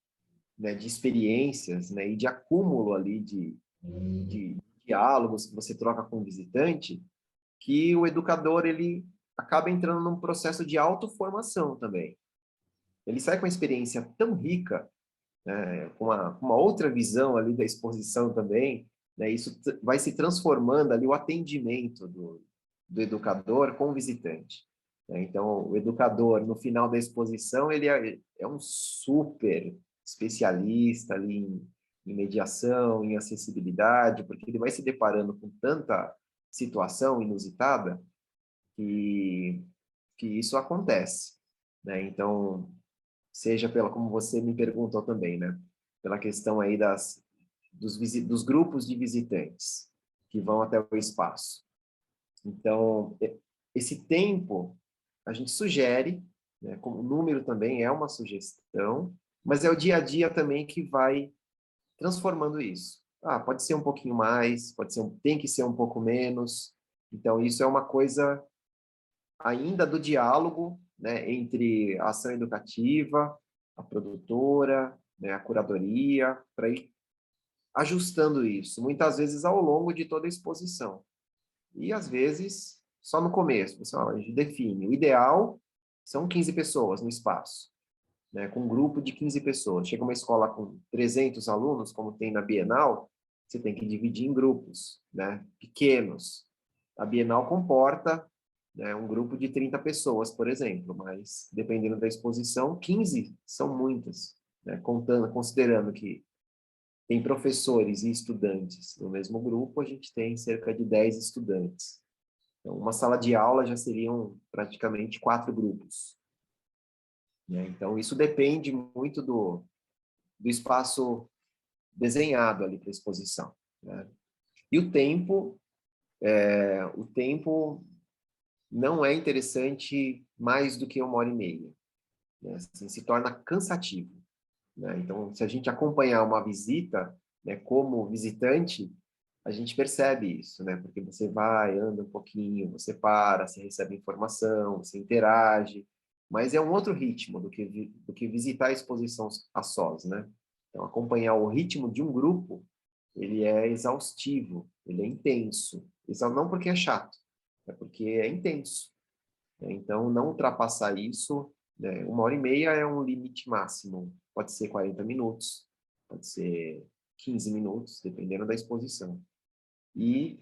né, de experiências, né, e de acúmulo ali de diálogos que você troca com o visitante, que o educador ele acaba entrando num processo de autoformação também. Ele sai com uma experiência tão rica, né, com uma outra visão ali da exposição também, né, isso vai se transformando ali o atendimento do educador com o visitante. Né? Então, o educador, no final da exposição, ele é um super especialista ali em mediação, em acessibilidade, porque ele vai se deparando com tanta situação inusitada que, que isso acontece. Né? Então, seja pela, como você me perguntou também, né? Pela questão aí dos grupos de visitantes que vão até o espaço. Então, esse tempo a gente sugere, né? Como o número também é uma sugestão, mas é o dia a dia também que vai transformando isso. Ah, pode ser um pouquinho mais, tem que ser um pouco menos. Então, isso é uma coisa ainda do diálogo, né, entre a ação educativa, a produtora, né, a curadoria, para ir ajustando isso, muitas vezes ao longo de toda a exposição. E, às vezes, só no começo. A gente define. O ideal são 15 pessoas no espaço, né, com um grupo de 15 pessoas. Chega uma escola com 300 alunos, como tem na Bienal, você tem que dividir em grupos, né, pequenos. A Bienal comporta, né, um grupo de 30 pessoas, por exemplo, mas dependendo da exposição, 15 são muitas, né, considerando que tem professores e estudantes no mesmo grupo, a gente tem cerca de 10 estudantes. Então, uma sala de aula já seriam praticamente 4 grupos. Né? Então, isso depende muito do espaço desenhado ali para a exposição. Né? E o tempo não é interessante mais do que 1h30. Né? Assim, se torna cansativo. Né? Então, se a gente acompanhar uma visita, né, como visitante, a gente percebe isso, né? Porque você vai, anda um pouquinho, você para, você recebe informação, você interage, mas é um outro ritmo do que visitar a exposição a sós, né? Então, acompanhar o ritmo de um grupo, ele é exaustivo, ele é intenso. Não porque é chato, é porque é intenso. Né? Então, não ultrapassar isso, né? 1h30 é um limite máximo. Pode ser 40 minutos, pode ser 15 minutos, dependendo da exposição. E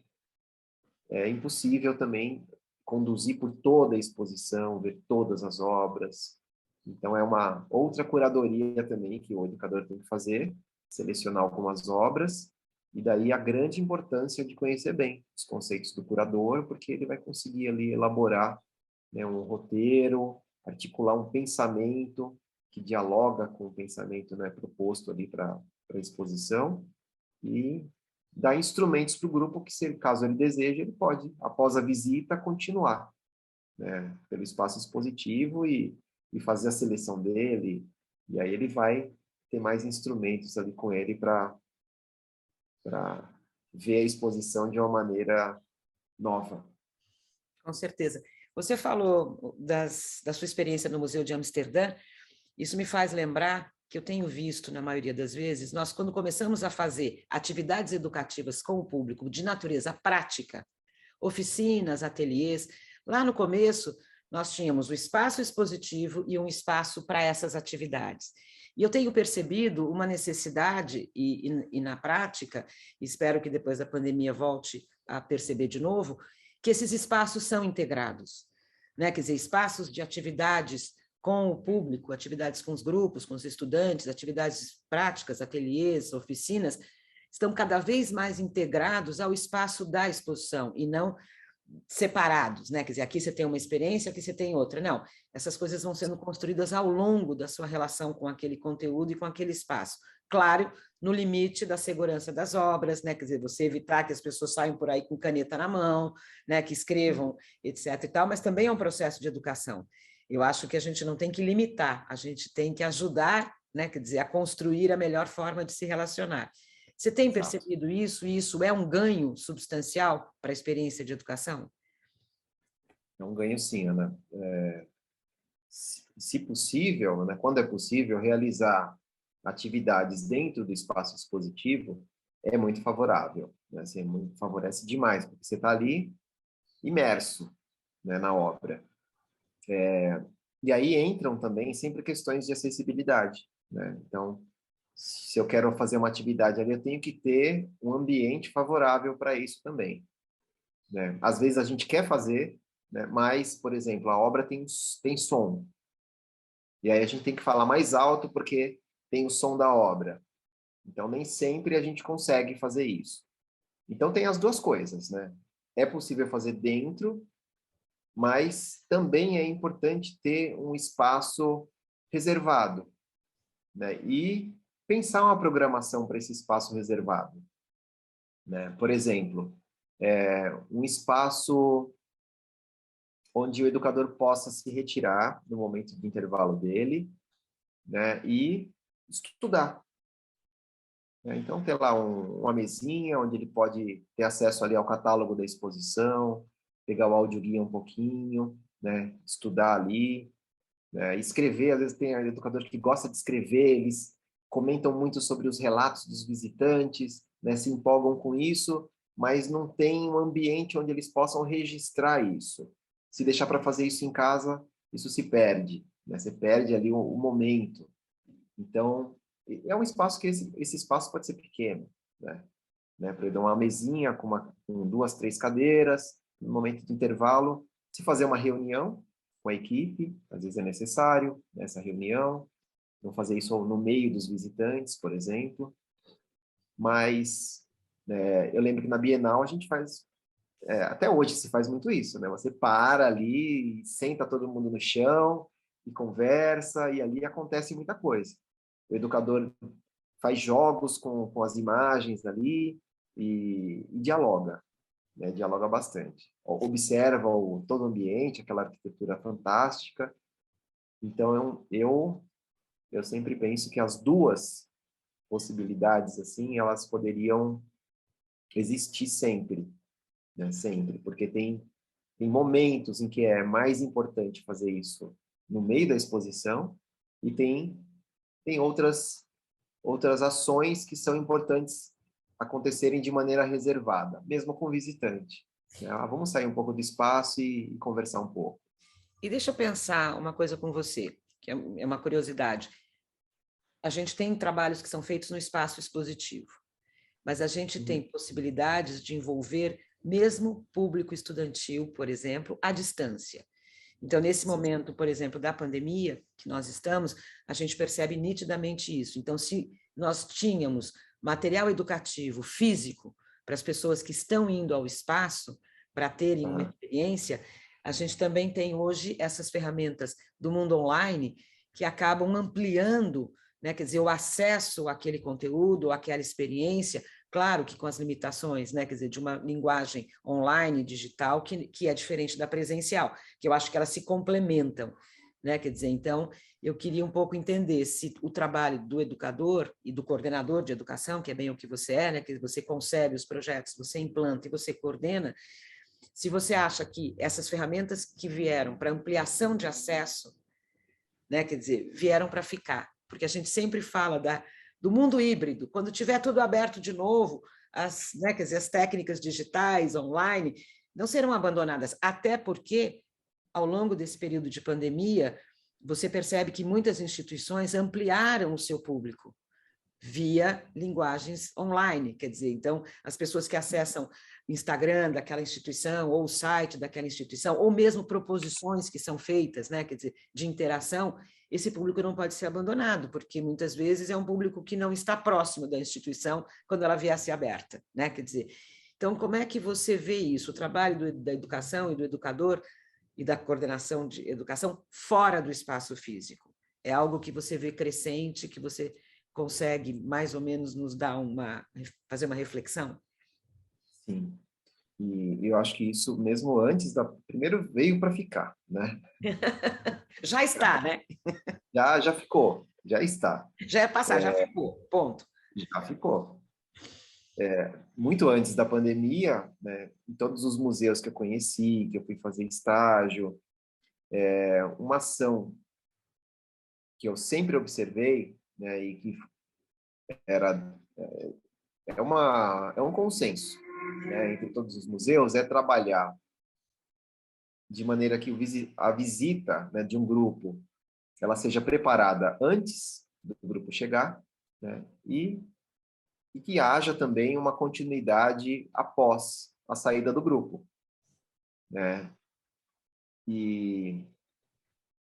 é impossível também conduzir por toda a exposição, ver todas as obras. Então, é uma outra curadoria também que o educador tem que fazer, selecionar algumas obras E daí a grande importância de conhecer bem os conceitos do curador, porque ele vai conseguir ali elaborar, né, um roteiro, articular um pensamento que dialoga com o pensamento, né, proposto ali para a exposição e dar instrumentos para o grupo que, se caso ele deseje, ele pode, após a visita, continuar, né, pelo espaço expositivo e fazer a seleção dele, e aí ele vai ter mais instrumentos ali com ele para ver a exposição de uma maneira nova. Com certeza. Você falou da sua experiência no Museu de Amsterdã, isso me faz lembrar que eu tenho visto, na maioria das vezes, nós, quando começamos a fazer atividades educativas com o público de natureza prática, oficinas, ateliês, lá no começo, nós tínhamos o espaço expositivo e um espaço para essas atividades. E eu tenho percebido uma necessidade, e na prática, espero que depois da pandemia volte a perceber de novo, que esses espaços são integrados, né? Quer dizer, espaços de atividades com o público, atividades com os grupos, com os estudantes, atividades práticas, ateliês, oficinas, estão cada vez mais integrados ao espaço da exposição e não separados, né? Quer dizer, aqui você tem uma experiência, aqui você tem outra. Não, essas coisas vão sendo construídas ao longo da sua relação com aquele conteúdo e com aquele espaço. Claro, no limite da segurança das obras, né? Quer dizer, você evitar que as pessoas saiam por aí com caneta na mão, né? Que escrevam, etc. e tal, mas também é um processo de educação. Eu acho que a gente não tem que limitar, a gente tem que ajudar, né? Quer dizer, a construir a melhor forma de se relacionar. Você tem percebido isso? E isso é um ganho substancial para a experiência de educação? É um ganho sim, Ana. Se possível, né, quando é possível, realizar atividades dentro do espaço expositivo é muito favorável, né? Assim, favorece demais, porque você está ali imerso, né, na obra. E aí entram também sempre questões de acessibilidade, né? Então, se eu quero fazer uma atividade ali, eu tenho que ter um ambiente favorável para isso também, né? Às vezes a gente quer fazer, né, mas, por exemplo, a obra tem som, e aí a gente tem que falar mais alto porque tem o som da obra. Então, nem sempre a gente consegue fazer isso. Então, tem as duas coisas, né? É possível fazer dentro, mas também é importante ter um espaço reservado, né? E pensar uma programação para esse espaço reservado, né? Por exemplo, um espaço onde o educador possa se retirar no momento de intervalo dele, né? E estudar, né? Então, ter lá uma mesinha onde ele pode ter acesso ali ao catálogo da exposição, pegar o audioguia um pouquinho, né? Estudar ali, né? Escrever. Às vezes tem educador que gosta de escrever, eles comentam muito sobre os relatos dos visitantes, né? Se empolgam com isso, mas não tem um ambiente onde eles possam registrar isso. Se deixar para fazer isso em casa, isso se perde, né? Você perde ali o momento. Então, é um espaço que esse espaço pode ser pequeno, né? Para dar uma mesinha com 2, 3 cadeiras, no momento de intervalo, se fazer uma reunião com a equipe, às vezes é necessário essa reunião, não fazer isso no meio dos visitantes, por exemplo, mas eu lembro que na Bienal a gente faz, até hoje se faz muito isso, né? Você para ali, senta todo mundo no chão e conversa, e ali acontece muita coisa. O educador faz jogos com as imagens ali e dialoga, né? Dialoga bastante. Observa todo o ambiente, aquela arquitetura fantástica. Então, eu sempre penso que as duas possibilidades, assim, elas poderiam existir sempre, né? Sempre, porque tem momentos em que é mais importante fazer isso no meio da exposição e tem outras ações que são importantes acontecerem de maneira reservada, mesmo com visitante. Vamos sair um pouco do espaço e conversar um pouco. E deixa eu pensar uma coisa com você, que é uma curiosidade. A gente tem trabalhos que são feitos no espaço expositivo, mas a gente tem possibilidades de envolver mesmo público estudantil, por exemplo, à distância. Então, nesse momento, por exemplo, da pandemia que nós estamos, a gente percebe nitidamente isso. Então, se nós tínhamos material educativo físico para as pessoas que estão indo ao espaço para terem uma experiência, a gente também tem hoje essas ferramentas do mundo online que acabam ampliando, né, quer dizer, o acesso àquele conteúdo, àquela experiência, claro que com as limitações, né, quer dizer, de uma linguagem online, digital, que é diferente da presencial, que eu acho que elas se complementam, né, quer dizer, então, eu queria um pouco entender se o trabalho do educador e do coordenador de educação, que é bem o que você é, né, que você concebe os projetos, você implanta e você coordena, se você acha que essas ferramentas que vieram para ampliação de acesso, né, quer dizer, vieram para ficar, porque a gente sempre fala do mundo híbrido, quando tiver tudo aberto de novo, né, quer dizer, as técnicas digitais, online, não serão abandonadas, até porque, ao longo desse período de pandemia, você percebe que muitas instituições ampliaram o seu público via linguagens online, quer dizer, então, as pessoas que acessam Instagram daquela instituição, ou o site daquela instituição, ou mesmo proposições que são feitas, né, quer dizer, de interação, esse público não pode ser abandonado, porque muitas vezes é um público que não está próximo da instituição quando ela vier a ser aberta, né, quer dizer, então, como é que você vê isso, o trabalho da educação e do educador e da coordenação de educação fora do espaço físico? É algo que você vê crescente, que você consegue mais ou menos nos dar fazer uma reflexão? Sim. E eu acho que isso, mesmo antes primeiro veio para ficar, né? Já está, né? Já ficou, já está. Já é passar, já ficou, ponto. Já ficou. Muito antes da pandemia, né, em todos os museus que eu conheci, que eu fui fazer estágio, uma ação que eu sempre observei, né, e que era é um consenso, né, entre todos os museus, é trabalhar de maneira que a visita, né, de um grupo ela seja preparada antes do grupo chegar, né, e que haja também uma continuidade após a saída do grupo, né? E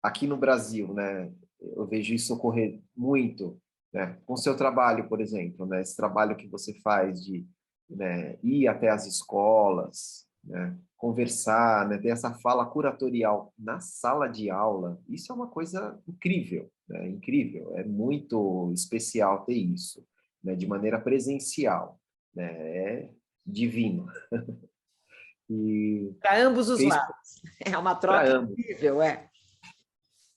aqui no Brasil, né, eu vejo isso ocorrer muito, né, com o seu trabalho, por exemplo, né, esse trabalho que você faz de, né, ir até as escolas, né, conversar, né, ter essa fala curatorial na sala de aula, isso é uma coisa incrível, né, incrível, é muito especial ter isso, né, de maneira presencial, né, é divino. E Para ambos os fez lados. É uma para troca ambos. incrível, é.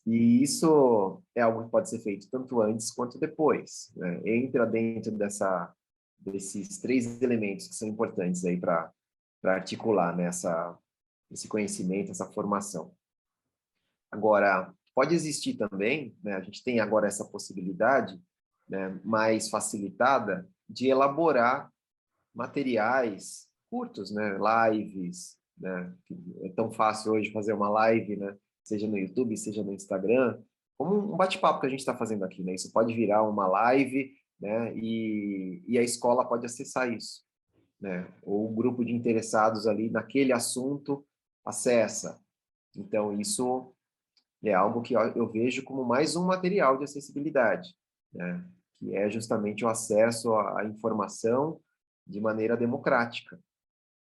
E isso é algo que pode ser feito tanto antes quanto depois, né? Entra dentro desses três elementos que são importantes aí para articular, né, esse conhecimento, essa formação. Agora, pode existir também, né, a gente tem agora essa possibilidade, né, mais facilitada de elaborar materiais curtos, né, lives, né, que é tão fácil hoje fazer uma live, né, seja no YouTube, seja no Instagram, como um bate-papo que a gente está fazendo aqui, né, isso pode virar uma live, né, e a escola pode acessar isso, né, ou um grupo de interessados ali naquele assunto acessa. Então, isso é algo que eu vejo como mais um material de acessibilidade, né, que é justamente o acesso à informação de maneira democrática,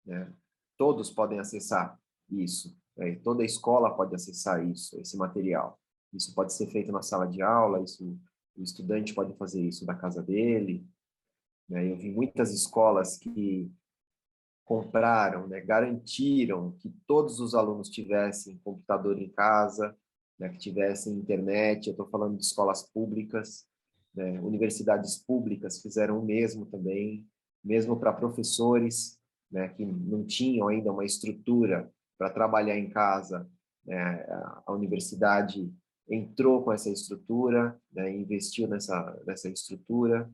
né? Todos podem acessar isso, né? Toda escola pode acessar isso, esse material. Isso pode ser feito na sala de aula, isso, o estudante pode fazer isso da casa dele, né? Eu vi muitas escolas que compraram, né, garantiram que todos os alunos tivessem computador em casa, né, que tivessem internet. Eu estou falando de escolas públicas, né, universidades públicas fizeram o mesmo também, mesmo para professores, né, que não tinham ainda uma estrutura para trabalhar em casa, né, a universidade entrou com essa estrutura, né, investiu nessa estrutura,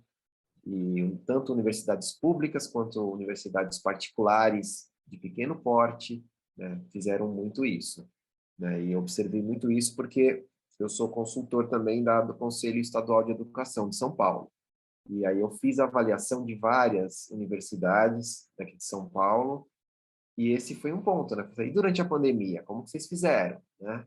e tanto universidades públicas quanto universidades particulares de pequeno porte, né, fizeram muito isso, né? E eu observei muito isso porque eu sou consultor também do Conselho Estadual de Educação de São Paulo. E aí eu fiz a avaliação de várias universidades daqui de São Paulo, e esse foi um ponto, né? E durante a pandemia, como que vocês fizeram, né?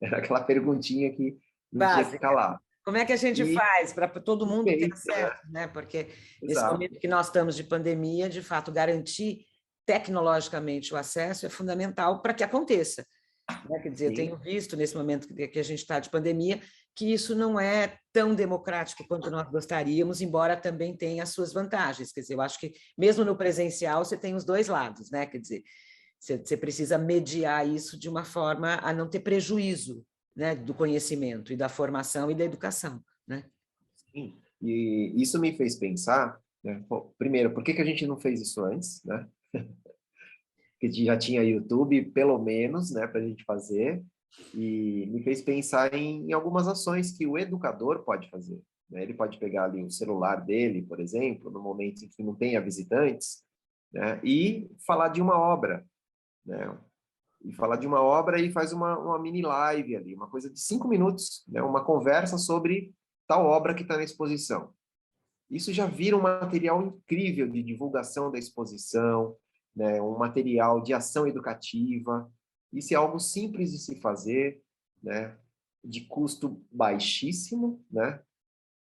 Era aquela perguntinha que não tinha que Básica. calar. Como é que a gente E faz para todo mundo ter feito, né? acesso, né? Porque nesse Exato. momento que nós estamos de pandemia, de fato, garantir tecnologicamente o acesso é fundamental para que aconteça, né? Quer dizer, eu Sim, tenho visto nesse momento que a gente está de pandemia que isso não é tão democrático quanto nós gostaríamos, embora também tenha as suas vantagens. Quer dizer, eu acho que mesmo no presencial você tem os dois lados, né? Quer dizer, você precisa mediar isso de uma forma a não ter prejuízo, né, do conhecimento e da formação e da educação, né? sim. E isso me fez pensar, né? Pô, primeiro, por que que a gente não fez isso antes, né? Que já tinha YouTube, pelo menos, né, para a gente fazer, e me fez pensar em algumas ações que o educador pode fazer, né? Ele pode pegar ali o celular dele, por exemplo, no momento em que não tenha visitantes, né, e falar de uma obra, né? E falar de uma obra e faz uma mini live ali, uma coisa de 5 minutos, né? Uma conversa sobre tal obra que está na exposição. Isso já vira um material incrível de divulgação da exposição, né? Um material de ação educativa. Isso é algo simples de se fazer, né? De custo baixíssimo, né?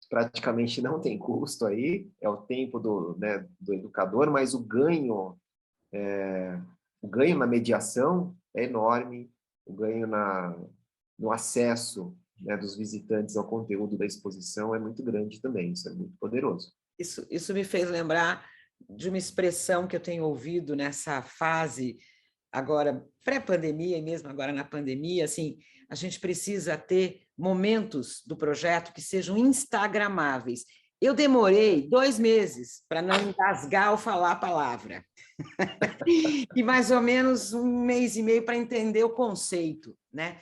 Praticamente não tem custo aí, é o tempo do, né, do educador, mas o ganho na mediação é enorme, o ganho no acesso, né, dos visitantes ao conteúdo da exposição é muito grande também, isso é muito poderoso. Isso me fez lembrar de uma expressão que eu tenho ouvido nessa fase agora pré-pandemia e mesmo agora na pandemia, assim, a gente precisa ter momentos do projeto que sejam instagramáveis. Eu demorei 2 meses para não engasgar ao falar a palavra e mais ou menos 1 mês e meio para entender o conceito, né?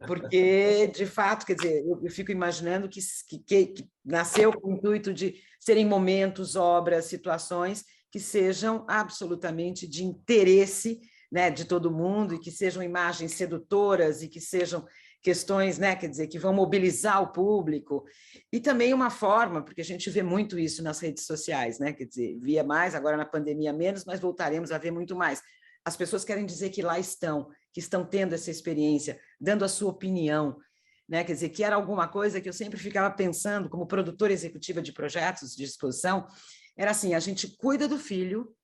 Porque, de fato, quer dizer, eu fico imaginando que nasceu com o intuito de serem momentos, obras, situações que sejam absolutamente de interesse, né, de todo mundo e que sejam imagens sedutoras e que sejam questões, né, quer dizer, que vão mobilizar o público e também uma forma, porque a gente vê muito isso nas redes sociais, né, quer dizer, via mais, agora na pandemia menos, mas voltaremos a ver muito mais. As pessoas querem dizer que lá estão, que estão tendo essa experiência, dando a sua opinião, né? Quer dizer, que era alguma coisa que eu sempre ficava pensando, como produtora executiva de projetos de exposição, era assim: a gente cuida do filho,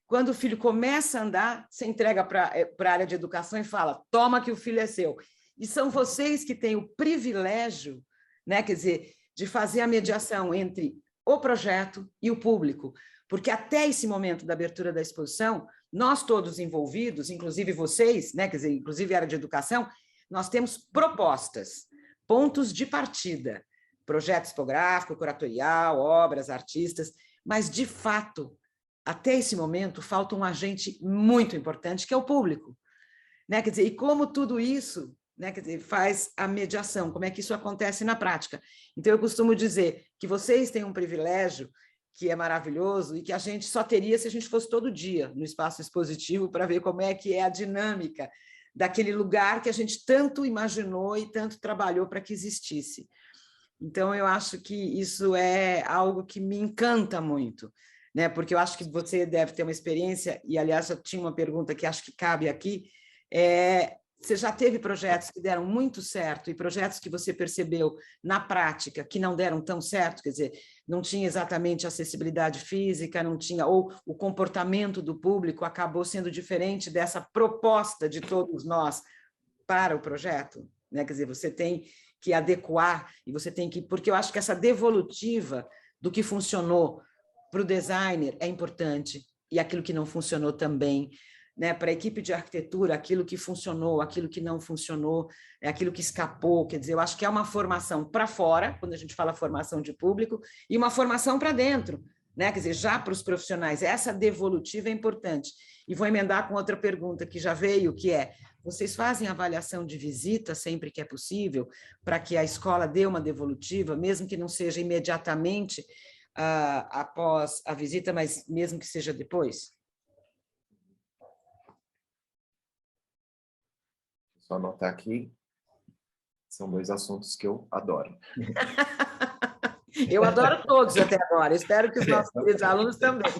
quando o filho começa a andar, você entrega para a área de educação e fala: toma que o filho é seu. E são vocês que têm o privilégio, né? Quer dizer, de fazer a mediação entre o projeto e o público, porque até esse momento da abertura da exposição, nós todos envolvidos, inclusive vocês, né? Quer dizer, inclusive a área de educação, nós temos propostas, pontos de partida, projeto expográfico, curatorial, obras, artistas, mas de fato até esse momento, falta um agente muito importante, que é o público. Né? Quer dizer, e como tudo isso, né, quer dizer, faz a mediação, como é que isso acontece na prática. Então, eu costumo dizer que vocês têm um privilégio que é maravilhoso e que a gente só teria se a gente fosse todo dia no espaço expositivo para ver como é que é a dinâmica daquele lugar que a gente tanto imaginou e tanto trabalhou para que existisse. Então, eu acho que isso é algo que me encanta muito, né? Porque eu acho que você deve ter uma experiência, e aliás, eu tinha uma pergunta que acho que cabe aqui. Você já teve projetos que deram muito certo e projetos que você percebeu na prática que não deram tão certo, quer dizer, não tinha exatamente acessibilidade física, não tinha, ou o comportamento do público acabou sendo diferente dessa proposta de todos nós para o projeto, né? Quer dizer, você tem que adequar e você tem que, porque eu acho que essa devolutiva do que funcionou para o designer é importante e aquilo que não funcionou também, né? Para a equipe de arquitetura, aquilo que funcionou, aquilo que não funcionou, é aquilo que escapou, quer dizer, eu acho que é uma formação para fora, quando a gente fala formação de público, e uma formação para dentro, né? Quer dizer, já para os profissionais, essa devolutiva é importante. E vou emendar com outra pergunta que já veio, que é: vocês fazem avaliação de visita sempre que é possível, para que a escola dê uma devolutiva, mesmo que não seja imediatamente após a visita, mas mesmo que seja depois? Só anotar aqui, são dois assuntos que eu adoro. Eu adoro todos até agora, espero que os nossos queridos alunos também.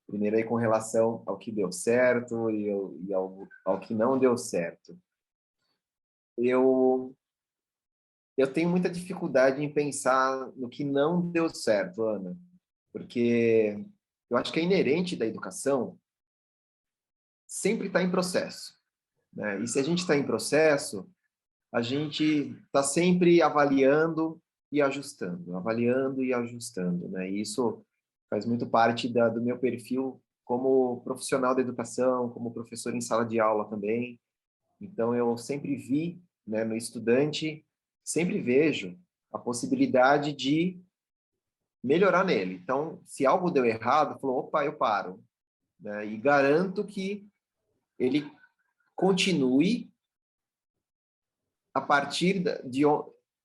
Primeiro aí com relação ao que deu certo e ao que não deu certo. eu, eu tenho muita dificuldade em pensar no que não deu certo, Ana, porque eu acho que é inerente da educação sempre estar em processo, né? E se a gente está em processo, a gente está sempre avaliando e ajustando, né? E isso faz muito parte do meu perfil como profissional da educação, como professor em sala de aula também. Então, eu sempre vi, né, no estudante, sempre vejo a possibilidade de melhorar nele. Então, se algo deu errado, falou, opa, eu paro, né? E garanto que ele continue a partir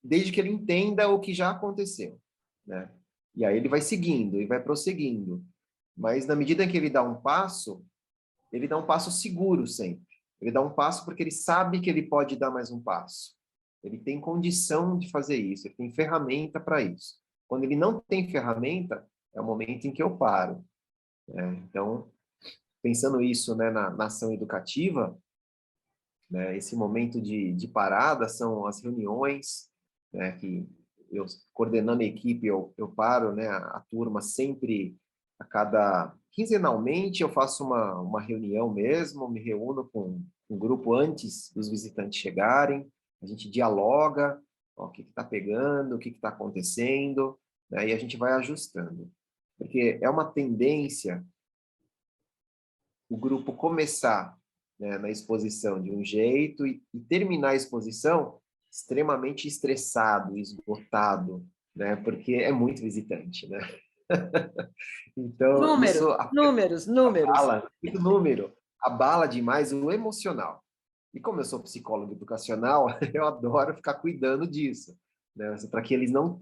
desde que ele entenda o que já aconteceu, né? E aí ele vai seguindo e vai prosseguindo. Mas na medida que ele dá um passo, ele dá um passo seguro sempre. Ele dá um passo porque ele sabe que ele pode dar mais um passo. Ele tem condição de fazer isso, ele tem ferramenta para isso. Quando ele não tem ferramenta, é o momento em que eu paro, né? Então, pensando isso, né, na ação educativa, né, esse momento de parada são as reuniões, né, que eu, coordenando a equipe, eu paro, né, a turma sempre, a cada, quinzenalmente eu faço uma reunião mesmo, me reúno com um grupo antes dos visitantes chegarem, a gente dialoga, ó, o que está pegando, o que está acontecendo, né, e a gente vai ajustando. Porque é uma tendência o grupo começar, né, na exposição de um jeito e terminar a exposição extremamente estressado, esgotado, né, porque é muito visitante, né? Então, isso Números, números, números. abala, muito número, abala demais o emocional. E como eu sou psicólogo educacional, eu adoro ficar cuidando disso, né, para que eles não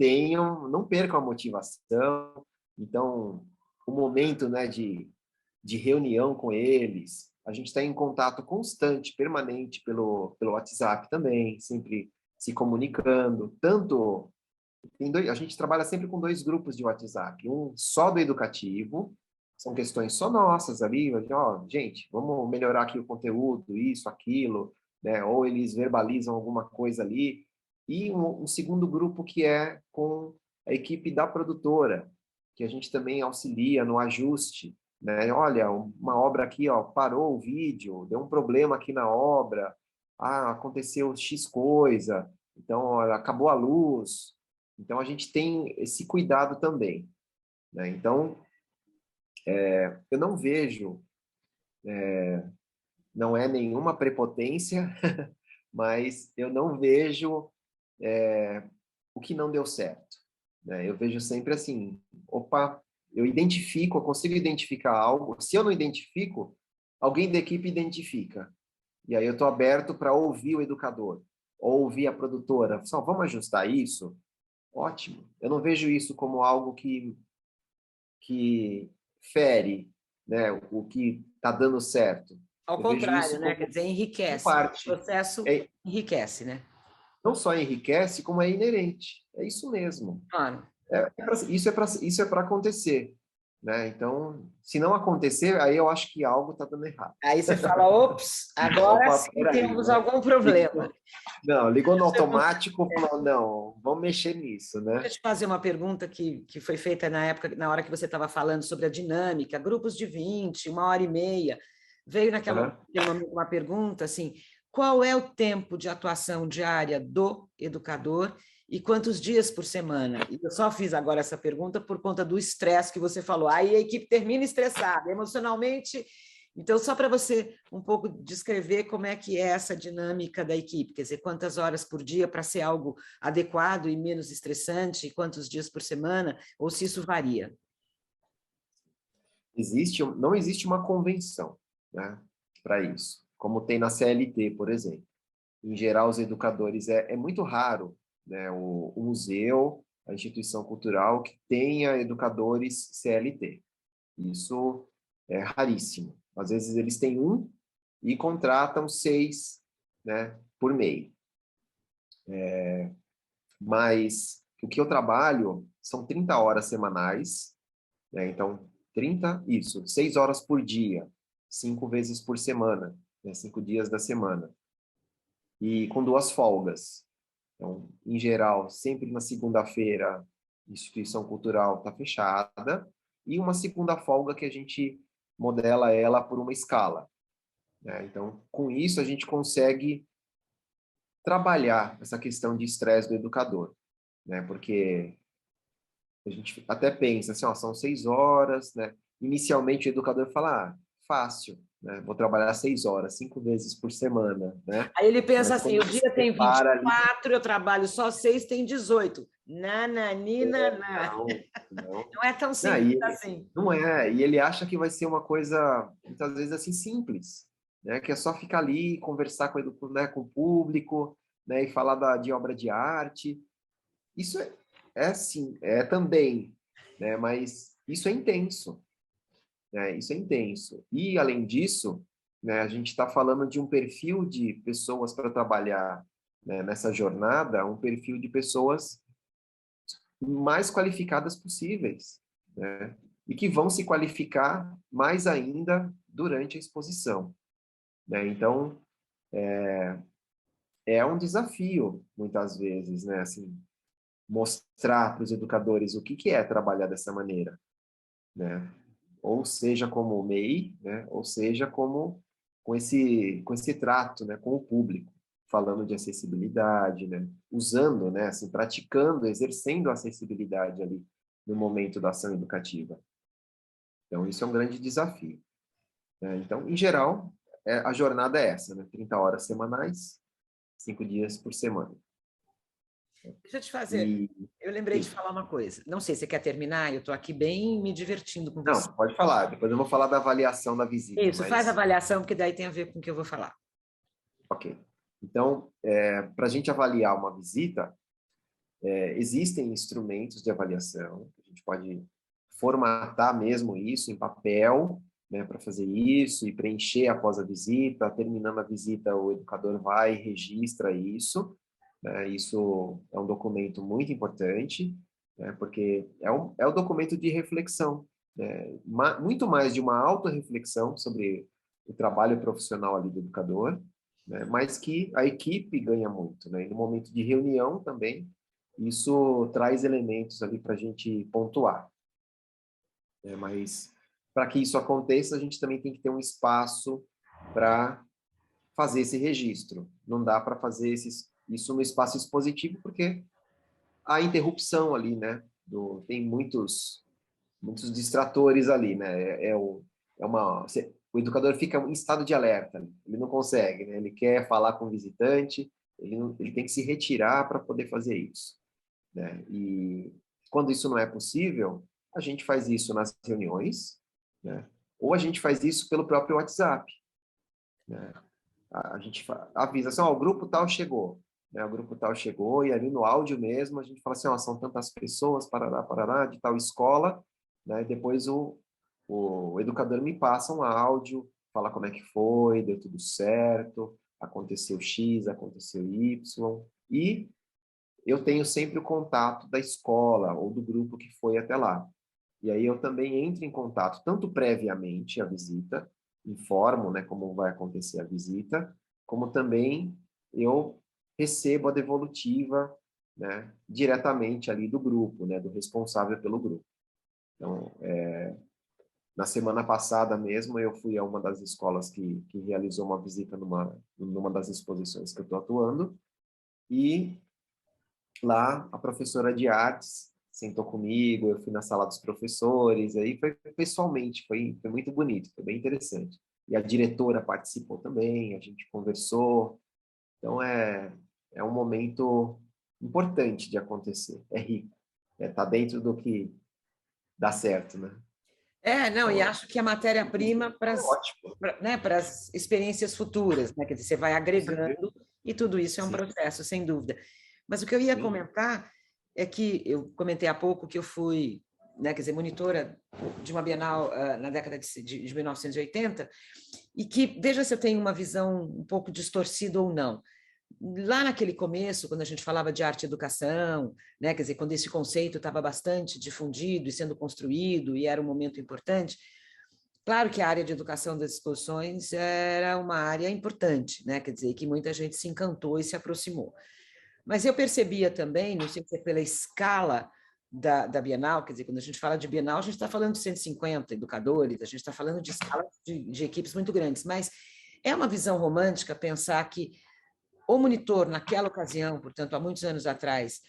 percam a motivação. Então, o momento, né, de reunião com eles. A gente está em contato constante, permanente pelo WhatsApp também, sempre se comunicando. A gente trabalha sempre com dois grupos de WhatsApp. Um só do educativo, são questões só nossas ali, ó, gente, vamos melhorar aqui o conteúdo, isso, aquilo, né? Ou eles verbalizam alguma coisa ali. E um segundo grupo que é com a equipe da produtora, que a gente também auxilia no ajuste, né? Olha, uma obra aqui, ó, parou o vídeo, deu um problema aqui na obra, aconteceu X coisa, então, ó, acabou a luz. Então, a gente tem esse cuidado também, né? Então, eu não vejo, não é nenhuma prepotência, mas eu não vejo o que não deu certo, né? Eu vejo sempre assim, opa, eu consigo identificar algo. Se eu não identifico, alguém da equipe identifica. E aí eu estou aberto para ouvir o educador, ou ouvir a produtora. Só vamos ajustar isso? Ótimo. Eu não vejo isso como algo que fere, né, o que está dando certo. Ao Eu vejo contrário, isso né? como Quer dizer, enriquece. O parte. processo É, enriquece, né? não só enriquece, como é inerente. É isso mesmo. Claro. Isso é para acontecer, né? Então, se não acontecer, aí eu acho que algo está dando errado. Aí você fala, ops, agora Opa, sim peraí, temos né? algum problema. Ligou, não, ligou no Deixa eu automático, falou, não, vamos mexer nisso, né? te fazer uma pergunta que foi feita na época, na hora que você estava falando sobre a dinâmica, grupos de 20, 1 hora e meia. Veio naquele Uhum. momento uma pergunta assim: qual é o tempo de atuação diária do educador e quantos dias por semana? E eu só fiz agora essa pergunta por conta do estresse que você falou. Aí a equipe termina estressada, emocionalmente. Então, só para você um pouco descrever como é que é essa dinâmica da equipe, quer dizer, quantas horas por dia para ser algo adequado e menos estressante, e quantos dias por semana, ou se isso varia. Não existe uma convenção, né, para isso, como tem na CLT, por exemplo. Em geral, os educadores, é muito raro, né, o museu, a instituição cultural, que tenha educadores CLT. Isso é raríssimo. Às vezes, eles têm um e contratam 6, né, por mês. Mas o que eu trabalho são 30 horas semanais, né? Então, 6 horas por dia, 5 vezes por semana, né? 5 dias da semana. e com 2 folgas. Então, em geral, sempre na segunda-feira, a instituição cultural está fechada, e uma segunda folga que a gente modela ela por uma escala, né? Então, com isso, a gente consegue trabalhar essa questão de estresse do educador, né? Porque a gente até pensa assim, ó, são 6 horas, né? Inicialmente o educador fala, fácil, né? Vou trabalhar 6 horas, 5 vezes por semana, né? Aí ele pensa Mas assim, quando o você dia tem para ali, 24, eu trabalho só 6, tem 18. Nananina, não, não. não é tão Não, simples assim. não é, e ele acha que vai ser uma coisa, muitas vezes, assim, simples, né? Que é só ficar ali, conversar né, com o público, né? E falar de obra de arte. Isso é sim, é também, né? Mas isso é intenso, né? Isso é intenso. E, além disso, né, a gente está falando de um perfil de pessoas para trabalhar, né, nessa jornada, um perfil de pessoas mais qualificadas possíveis, né? E que vão se qualificar mais ainda durante a exposição, né? Então, é um desafio, muitas vezes, né? Assim, mostrar para os educadores o que é trabalhar dessa maneira, né? Ou seja, como MEI, né? Ou seja, como com esse trato, né? Com o público, falando de acessibilidade, né? Usando, né? Assim, praticando, exercendo a acessibilidade ali no momento da ação educativa. Então, isso é um grande desafio, né? Então, em geral, a jornada é essa, né? 30 horas semanais, 5 dias por semana. Deixa eu te fazer. E, Eu lembrei de sim. falar uma coisa. Não sei se você quer terminar, eu estou aqui bem me divertindo com você. Não, pode falar. Depois eu vou falar da avaliação da visita, Isso, faz a mas, avaliação, porque daí tem a ver com o que eu vou falar. ok. Então, para a gente avaliar uma visita, existem instrumentos de avaliação. A gente pode formatar mesmo isso em papel, né, para fazer isso e preencher após a visita. Terminando a visita, o educador vai e registra isso, né? Isso é um documento muito importante, né, porque é o documento de reflexão, né? Muito mais de uma autorreflexão sobre o trabalho profissional ali do educador, né, mas que a equipe ganha muito, né? E no momento de reunião também, isso traz elementos ali para a gente pontuar, né? Mas para que isso aconteça, a gente também tem que ter um espaço para fazer esse registro. Não dá para fazer isso no espaço expositivo, porque há interrupção ali, né? Tem muitos distratores ali, né? O educador fica em estado de alerta, ele não consegue, né? Ele quer falar com o visitante, ele tem que se retirar para poder fazer isso, né? E quando isso não é possível, a gente faz isso nas reuniões, né? Ou a gente faz isso pelo próprio WhatsApp, né? A gente avisa assim, ó, o grupo tal chegou, né? O grupo tal chegou e ali no áudio mesmo a gente fala assim, ó, são tantas pessoas, parará, parará, de tal escola, né? Depois o educador me passa um áudio, fala como é que foi, deu tudo certo, aconteceu X, aconteceu Y, e eu tenho sempre o contato da escola ou do grupo que foi até lá. E aí eu também entro em contato, tanto previamente à visita, informo, né, como vai acontecer a visita, como também eu recebo a devolutiva, né, diretamente ali do grupo, né, do responsável pelo grupo. Então, na semana passada mesmo, eu fui a uma das escolas que realizou uma visita numa das exposições que eu estou atuando, e lá a professora de artes sentou comigo, eu fui na sala dos professores, aí foi pessoalmente, foi muito bonito, foi bem interessante. E a diretora participou também, a gente conversou. Então é um momento importante de acontecer, é rico, tá dentro do que dá certo, né? Não, e Então acho que a matéria-prima para é as, ótimo. né, para as experiências futuras, né? Quer dizer, você vai Com certeza. agregando e tudo isso é um Sim, processo, sem dúvida. Mas o que eu ia sim, comentar é que eu comentei há pouco que eu fui, né, quer dizer, monitora de uma Bienal na década de 1980, e que, veja se eu tenho uma visão um pouco distorcida ou não. Lá naquele começo, quando a gente falava de arte e educação, né, quer dizer, quando esse conceito estava bastante difundido e sendo construído, e era um momento importante, Claro que a área de educação das exposições era uma área importante, né? Quer dizer, que muita gente se encantou e se aproximou. Mas eu percebia também, não sei se é pela escala da Bienal, quer dizer, quando a gente fala de Bienal, a gente está falando de 150 educadores, a gente está falando de escala de equipes muito grandes, mas é uma visão romântica pensar que o monitor, naquela ocasião, portanto, há muitos anos atrás,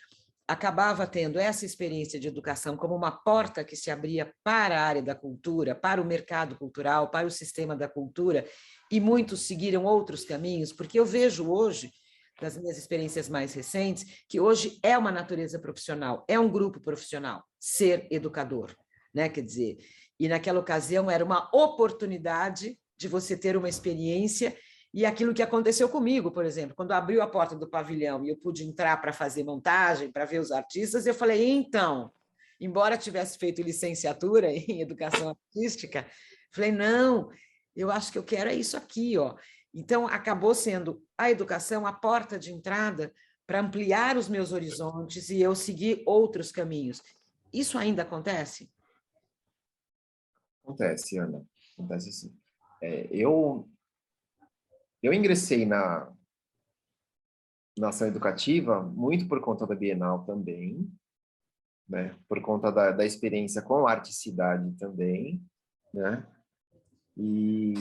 acabava tendo essa experiência de educação como uma porta que se abria para a área da cultura, para o mercado cultural, para o sistema da cultura, e muitos seguiram outros caminhos, porque eu vejo hoje, das minhas experiências mais recentes, que hoje é uma natureza profissional, é um grupo profissional, ser educador, né? Quer dizer, e naquela ocasião era uma oportunidade de você ter uma experiência. E aquilo que aconteceu comigo, por exemplo, quando abriu a porta do pavilhão e eu pude entrar para fazer montagem, para ver os artistas, eu falei, então, embora tivesse feito licenciatura em educação artística, falei, não, eu acho que eu quero é isso aqui, ó. Então, acabou sendo a educação a porta de entrada para ampliar os meus horizontes e eu seguir outros caminhos. Isso ainda acontece? Acontece, Ana. Acontece sim. Eu ingressei na ação educativa muito por conta da Bienal também, né? Por conta da experiência com a Arte Cidade também, né? E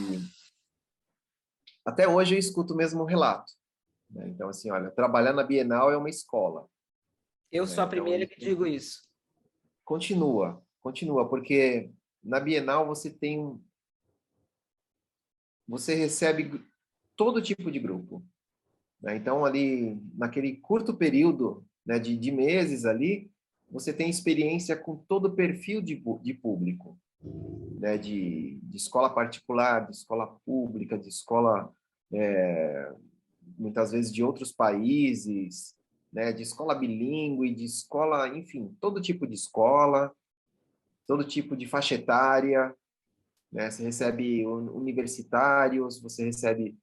até hoje eu escuto o mesmo relato, né? Então, assim, olha, trabalhar na Bienal é uma escola, Eu né? sou a Então, primeira isso que digo isso. continua, porque na Bienal você recebe todo tipo de grupo, né? Então, ali, naquele curto período, né, de meses ali, você tem experiência com todo o perfil de público, né, de escola particular, de escola pública, de escola, muitas vezes, de outros países, né, de escola bilíngue, de escola, enfim, todo tipo de escola, todo tipo de faixa etária, né? Você recebe universitários, você recebe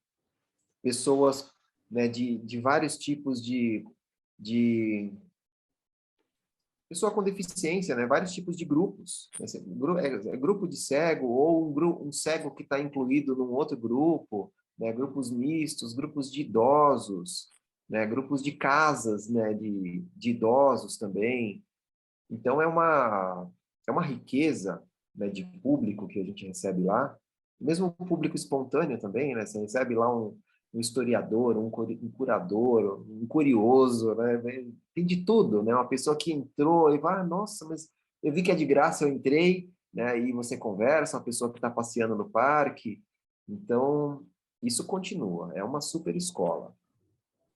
pessoas, né, de vários tipos de pessoa com deficiência, né? Vários tipos de grupos. É grupo de cego ou um cego que está incluído num outro grupo, né? Grupos mistos, grupos de idosos, né? Grupos de casas, né? De idosos também. Então é uma riqueza, né? De público que a gente recebe lá, mesmo o público espontâneo também, né? Você recebe lá um historiador, um curador, um curioso, né? Tem de tudo, né? Uma pessoa que entrou e vai, nossa, mas eu vi que é de graça, eu entrei, né? E você conversa, uma pessoa que está passeando no parque. Então, isso continua, é uma super escola,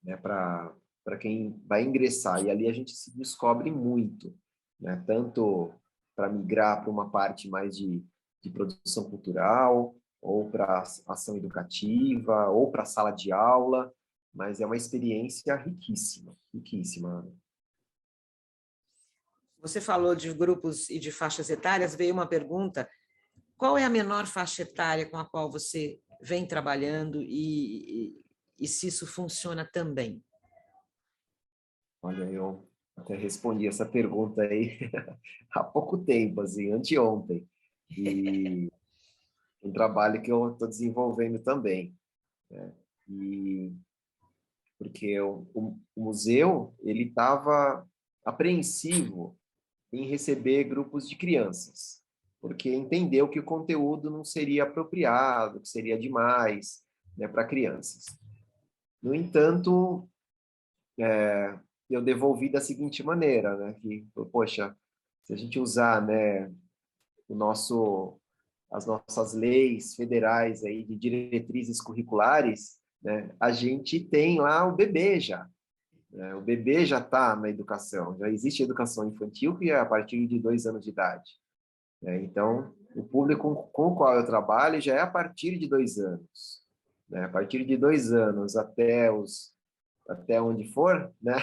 né? Para quem vai ingressar. E ali a gente se descobre muito, né? Tanto para migrar para uma parte mais de produção cultural, ou para ação educativa, ou para sala de aula, mas é uma experiência riquíssima, riquíssima. Você falou de grupos e de faixas etárias, veio uma pergunta: qual é a menor faixa etária com a qual você vem trabalhando e se isso funciona também? Olha, eu até respondi essa pergunta aí há pouco tempo, assim, anteontem, e um trabalho que eu estou desenvolvendo também, né? E porque o museu ele estava apreensivo em receber grupos de crianças, porque entendeu que o conteúdo não seria apropriado, que seria demais, né, para crianças. No entanto, eu devolvi da seguinte maneira, né, que, poxa, se a gente usar, né, o nosso as nossas leis federais aí de diretrizes curriculares, né, a gente tem lá o bebê já. O bebê já está na educação, já existe educação infantil que é a partir de 2 anos de idade, né? Então, o público com o qual eu trabalho já é a partir de 2 anos, né? A partir de 2 anos até onde for, né?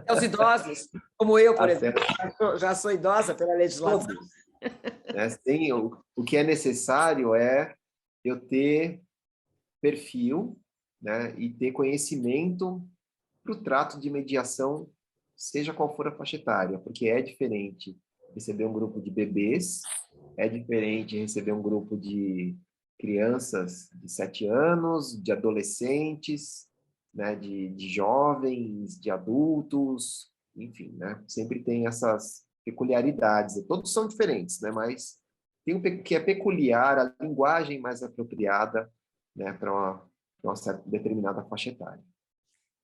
É os idosos, como eu, por Até exemplo, já sou idosa pela legislação. todos, né? O que é necessário é eu ter perfil, né? E ter conhecimento para o trato de mediação, seja qual for a faixa etária, porque é diferente receber um grupo de bebês, É diferente receber um grupo de crianças de 7 anos, de adolescentes, né, de jovens, de adultos, enfim, né? Sempre tem essas peculiaridades. Todos são diferentes, né? Mas tem um que é peculiar, a linguagem mais apropriada, né, para uma certa, determinada faixa etária.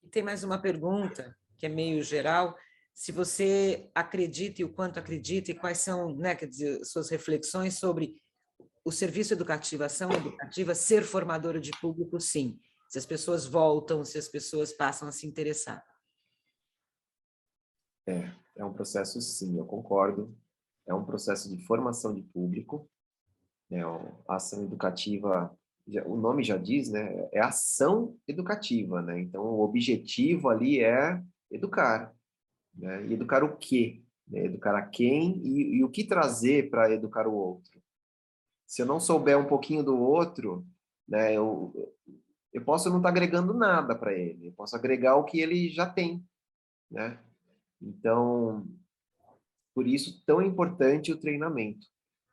E tem mais uma pergunta, que é meio geral, se você acredita e o quanto acredita, e quais são, né, quer dizer, suas reflexões sobre o serviço educativo, a ação educativa, ser formadora de público, sim. Se as pessoas voltam, se as pessoas passam a se interessar. É um processo, sim, eu concordo. É um processo de formação de público, né? A ação educativa, o nome já diz, né? É ação educativa, né? Então, o objetivo ali é educar, né? E educar o quê? Né? Educar a quem e o que trazer para educar o outro. Se eu não souber um pouquinho do outro, né? Eu posso não estar agregando nada para ele. Eu posso agregar o que ele já tem, né? Então, por isso, tão importante o treinamento.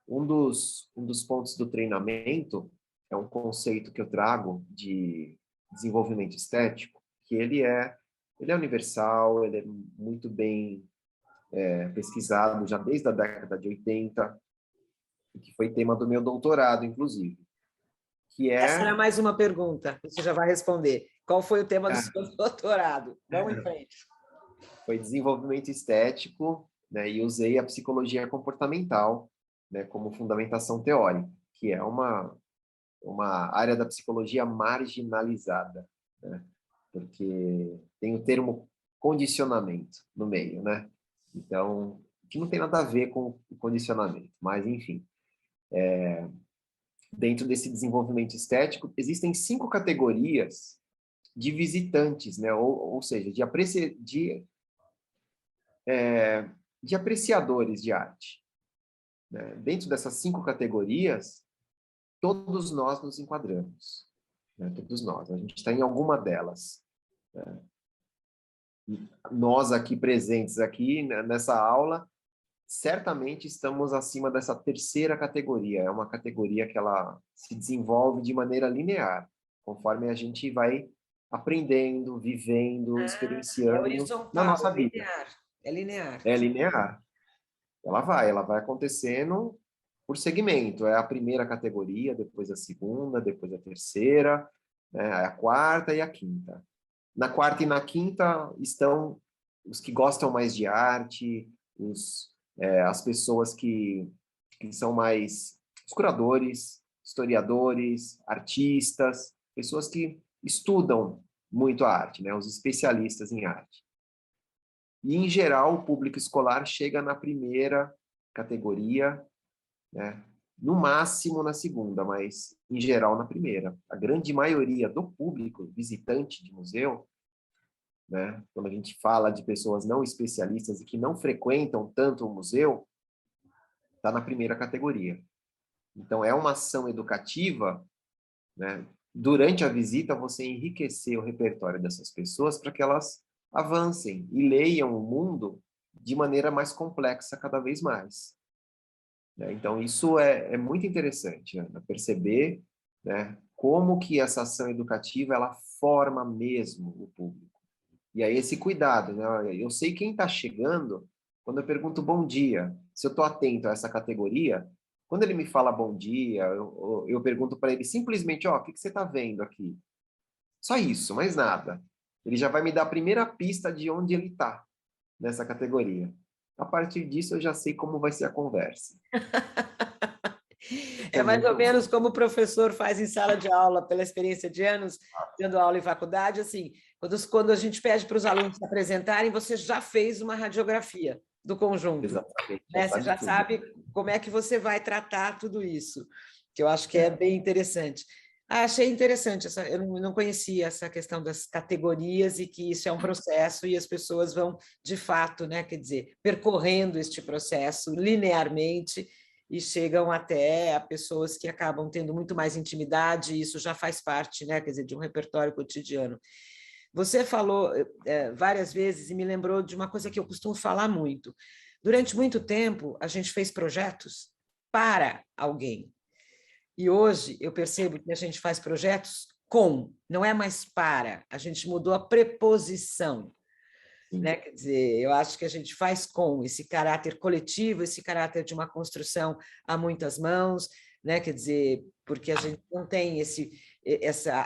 Um dos pontos do treinamento é um conceito que eu trago de desenvolvimento estético, que ele é universal, ele é muito bem pesquisado já desde a década de 80, que foi tema do meu doutorado, inclusive, que Essa é... era mais uma pergunta, você já vai responder. Qual foi o tema do seu doutorado? Vamos em frente. Foi desenvolvimento estético, né, e usei a psicologia comportamental, né, como fundamentação teórica, que é uma área da psicologia marginalizada, né? Porque tem o termo condicionamento no meio, né? Então, que não tem nada a ver com o condicionamento, mas enfim. Dentro desse desenvolvimento estético, existem 5 categorias de visitantes, né? Ou seja, de apreciadores de arte, né? Dentro dessas 5 categorias, todos nós nos enquadramos, né? Todos nós, a gente está em alguma delas, né? Nós aqui presentes aqui nessa aula, certamente estamos acima dessa terceira categoria. É uma categoria que ela se desenvolve de maneira linear, conforme a gente vai aprendendo, vivendo, É experienciando na horizontal, nossa é vida. linear. É linear. É linear. Ela vai acontecendo por segmento. É a primeira categoria, depois a segunda, depois a terceira, né? A quarta e a quinta. Na quarta e na quinta estão os que gostam mais de arte, as pessoas que são mais os curadores, historiadores, artistas, pessoas que estudam muito a arte, né? Os especialistas em arte. E, em geral, o público escolar chega na primeira categoria, né? No máximo na segunda, mas, em geral, na primeira. A grande maioria do público visitante de museu, né? Quando a gente fala de pessoas não especialistas e que não frequentam tanto o museu, está na primeira categoria. Então, é uma ação educativa, né? Durante a visita, você enriquecer o repertório dessas pessoas para que elas avancem e leiam o mundo de maneira mais complexa cada vez mais, né? Então, isso é muito interessante, né? Perceber, né, como que essa ação educativa ela forma mesmo o público. E aí esse cuidado, né? Eu sei quem está chegando quando eu pergunto bom dia. Se eu estou atento a essa categoria, quando ele me fala bom dia, eu pergunto para ele simplesmente, ó, o que você está vendo aqui? Só isso, mais nada. Ele já vai me dar a primeira pista de onde ele está nessa categoria. A partir disso, eu já sei como vai ser a conversa. É mais muito ou menos como o professor faz em sala de aula, pela experiência de anos dando aula em faculdade, assim, quando a gente pede para os alunos se apresentarem, você já fez uma radiografia do conjunto, exatamente, né? Você sabe já tudo. sabe como é que você vai tratar tudo isso, que eu acho que é bem interessante. Achei interessante, eu não conhecia essa questão das categorias e que isso é um processo e as pessoas vão, de fato, né, quer dizer, percorrendo este processo linearmente e chegam até a pessoas que acabam tendo muito mais intimidade, e isso já faz parte, né, quer dizer, de um repertório cotidiano. Você falou várias vezes e me lembrou de uma coisa que eu costumo falar muito. Durante muito tempo, a gente fez projetos para alguém. E hoje eu percebo que a gente faz projetos com, não é mais para, a gente mudou a preposição. Né? Quer dizer, eu acho que a gente faz com esse caráter coletivo, esse caráter de uma construção a muitas mãos, né? Quer dizer, porque a gente não tem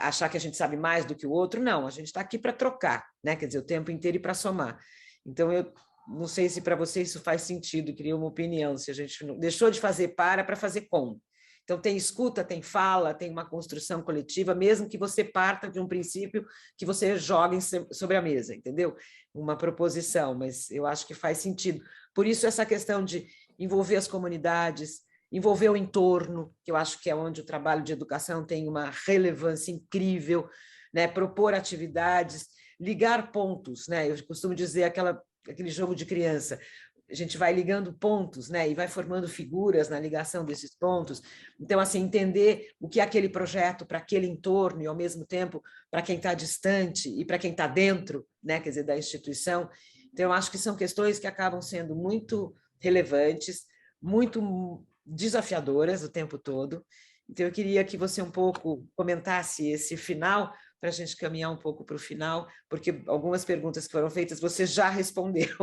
achar que a gente sabe mais do que o outro, não, a gente está aqui para trocar, né? Quer dizer, o tempo inteiro e para somar. Então, eu não sei se para você isso faz sentido, queria uma opinião, se a gente deixou de fazer para fazer com. Então, tem escuta, tem fala, tem uma construção coletiva, mesmo que você parta de um princípio que você joga sobre a mesa, entendeu? Uma proposição, mas eu acho que faz sentido. Por isso, essa questão de envolver as comunidades, envolver o entorno, que eu acho que é onde o trabalho de educação tem uma relevância incrível, né? Propor atividades, ligar pontos, né? Eu costumo dizer aquele jogo de criança, a gente vai ligando pontos, né, e vai formando figuras na ligação desses pontos. Então, assim, entender o que é aquele projeto para aquele entorno e, ao mesmo tempo, para quem está distante e para quem está dentro, né, quer dizer, da instituição. Então, eu acho que são questões que acabam sendo muito relevantes, muito desafiadoras o tempo todo. Então, eu queria que você um pouco comentasse esse final, para a gente caminhar um pouco para o final, porque algumas perguntas que foram feitas você já respondeu.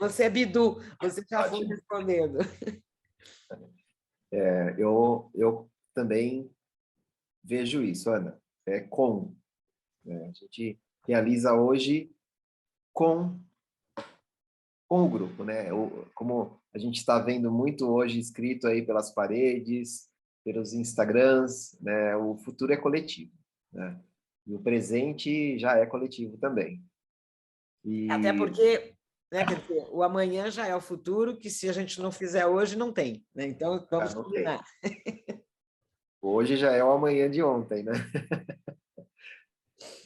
Você é Bidu, você já foi respondendo. Eu também vejo isso, Ana. É com. Né? A gente realiza hoje com o grupo, né? Como a gente está vendo muito hoje escrito aí pelas paredes, pelos Instagrams, né? O futuro é coletivo, né? E o presente já é coletivo também. Até porque, né, quer dizer, o amanhã já é o futuro, que se a gente não fizer hoje, não tem. Né? Então, vamos combinar. Hoje já é o amanhã de ontem, né?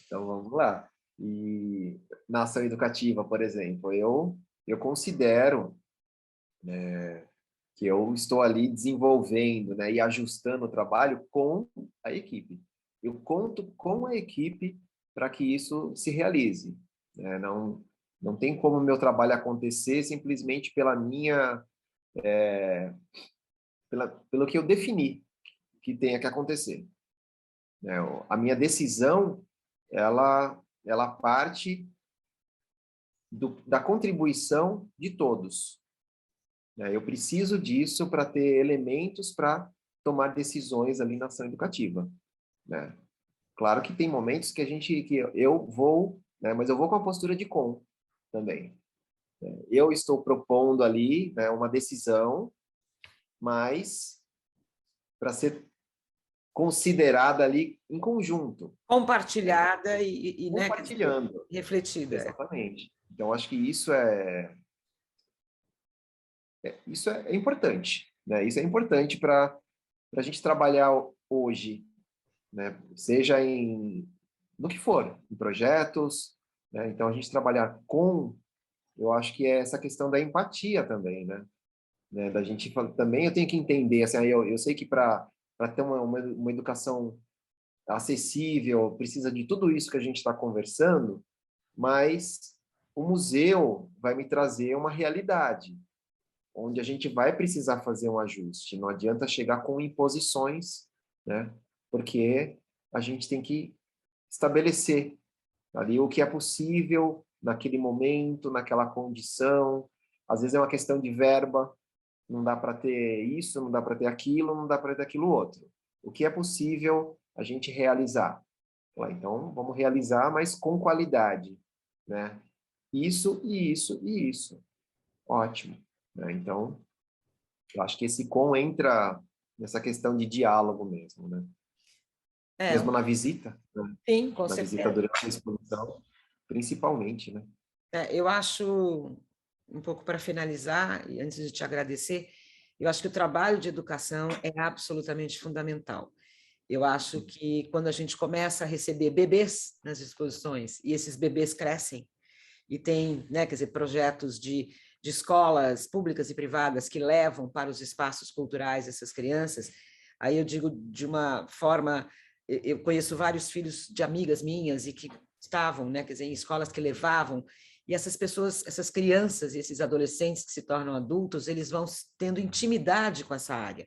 Então, vamos lá. E na ação educativa, por exemplo, eu considero, né, que eu estou ali desenvolvendo, né, e ajustando o trabalho com a equipe. Eu conto com a equipe para que isso se realize. Né? Não tem como o meu trabalho acontecer simplesmente pelo que eu defini que tenha que acontecer. Né? A minha decisão, ela parte da contribuição de todos. Né? Eu preciso disso para ter elementos para tomar decisões ali na ação educativa. Né? Claro que tem momentos que eu vou, né, mas eu vou com a postura de com também. Eu estou propondo ali, né, uma decisão, mas para ser considerada ali em conjunto. Compartilhada né, compartilhando. Refletida. Exatamente. Então, acho que isso é importante. Né? Isso é importante para a gente trabalhar hoje, né? Seja no que for, em projetos. Né? Então, a gente trabalhar com, eu acho que é essa questão da empatia também, né? Da gente também eu tenho que entender, assim, eu sei que para ter uma educação acessível, precisa de tudo isso que a gente está conversando, mas o museu vai me trazer uma realidade, onde a gente vai precisar fazer um ajuste. Não adianta chegar com imposições, né? Porque a gente tem que estabelecer ali o que é possível naquele momento, naquela condição. Às vezes é uma questão de verba, não dá para ter isso, não dá para ter aquilo, não dá para ter aquilo outro. O que é possível a gente realizar? Então, vamos realizar, mas com qualidade, né? Isso e isso e isso. Ótimo. Né? Então, eu acho que esse com entra nessa questão de diálogo mesmo, né? Mesmo na visita, né? Sim, com na certeza. visita durante a exposição, principalmente, né? Eu acho, um pouco para finalizar, e antes de te agradecer, eu acho que o trabalho de educação é absolutamente fundamental. Eu acho que quando a gente começa a receber bebês nas exposições, e esses bebês crescem, e tem, né, quer dizer, projetos de escolas públicas e privadas que levam para os espaços culturais essas crianças, aí eu digo de uma forma, eu conheço vários filhos de amigas minhas e que estavam, né, quer dizer, em escolas que levavam, E essas pessoas, essas crianças e esses adolescentes que se tornam adultos, eles vão tendo intimidade com essa área,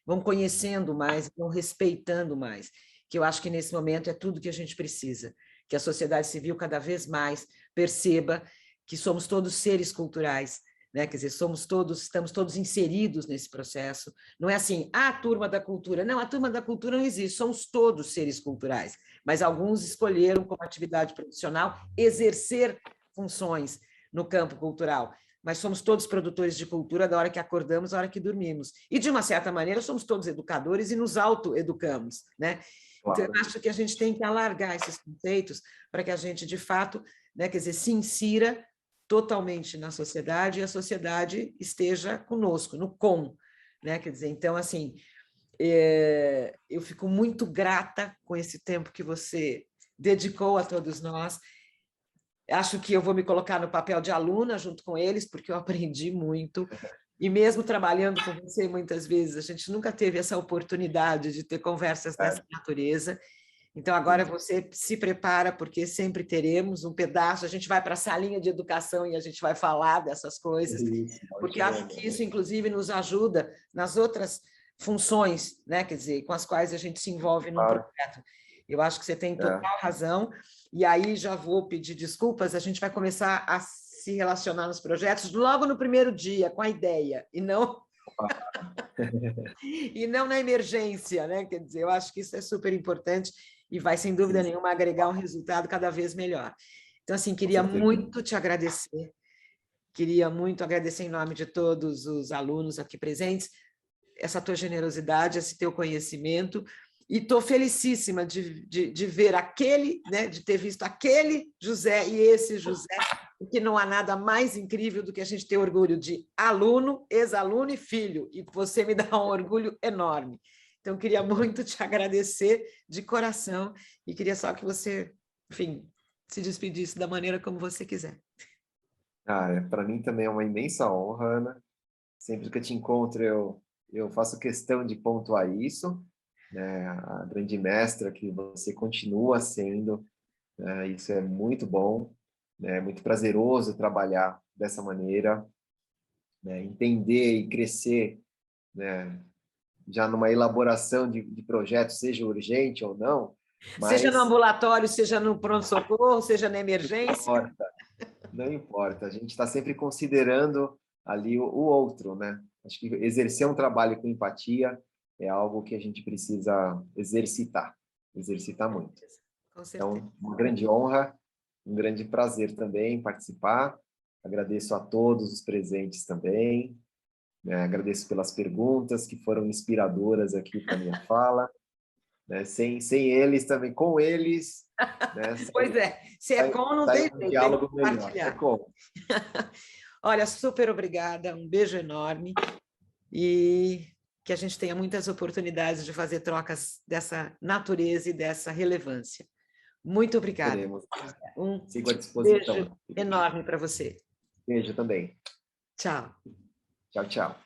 vão conhecendo mais, vão respeitando mais, que eu acho que nesse momento é tudo que a gente precisa, que a sociedade civil cada vez mais perceba que somos todos seres culturais, né? Quer dizer, estamos todos inseridos nesse processo. Não é assim, a turma da cultura. Não, a turma da cultura não existe, somos todos seres culturais, mas alguns escolheram como atividade profissional exercer funções no campo cultural, mas somos todos produtores de cultura da hora que acordamos à hora que dormimos. E, de uma certa maneira, somos todos educadores e nos autoeducamos, né? Então, eu acho que a gente tem que alargar esses conceitos para que a gente, de fato, né, quer dizer, se insira totalmente na sociedade e a sociedade esteja conosco, no com, né? Quer dizer, então, assim, eu fico muito grata com esse tempo que você dedicou a todos nós. Acho que eu vou me colocar no papel de aluna junto com eles, porque eu aprendi muito. E mesmo trabalhando com você, muitas vezes, a gente nunca teve essa oportunidade de ter conversas dessa natureza. Então, agora você se prepara, porque sempre teremos um pedaço. A gente vai para a salinha de educação e a gente vai falar dessas coisas, porque acho que isso, inclusive, nos ajuda nas outras funções, né? Quer dizer, com as quais a gente se envolve num projeto. Eu acho que você tem total razão. E aí já vou pedir desculpas, a gente vai começar a se relacionar nos projetos logo no primeiro dia, com a ideia, e não e não na emergência, né? Quer dizer, eu acho que isso é super importante e vai, sem dúvida nenhuma, agregar um resultado cada vez melhor. Então, assim, queria muito te agradecer, queria muito agradecer em nome de todos os alunos aqui presentes, essa tua generosidade, esse teu conhecimento, e estou felicíssima de ver aquele, né, de ter visto aquele José e esse José, porque não há nada mais incrível do que a gente ter orgulho de aluno, ex-aluno e filho, e você me dá um orgulho enorme. Então, queria muito te agradecer de coração e queria só que você, enfim, se despedisse da maneira como você quiser. Para mim também é uma imensa honra, Ana. Sempre que eu te encontro, eu faço questão de pontuar isso, né? A grande mestra que você continua sendo, né? Isso é muito bom, né? É muito prazeroso trabalhar dessa maneira, né? Entender e crescer, né? Já numa elaboração de projetos, seja urgente ou não, mas... Seja no ambulatório, seja no pronto-socorro, seja na emergência. Não importa, a gente está sempre considerando ali o outro, né? Acho que exercer um trabalho com empatia é algo que a gente precisa exercitar muito. Com certeza. Então, uma grande honra, um grande prazer também participar. Agradeço a todos os presentes também, né? Agradeço pelas perguntas que foram inspiradoras aqui para minha fala, né? Sem eles também, com eles, né? Pois é, se é com, não tem jeito, tem diálogo que melhor. compartilhar. É com. Olha, super obrigada, um beijo enorme e que a gente tenha muitas oportunidades de fazer trocas dessa natureza e dessa relevância. Muito obrigada. Teremos. Um Sigo à disposição. beijo enorme para você. Beijo também. Tchau. Tchau, tchau.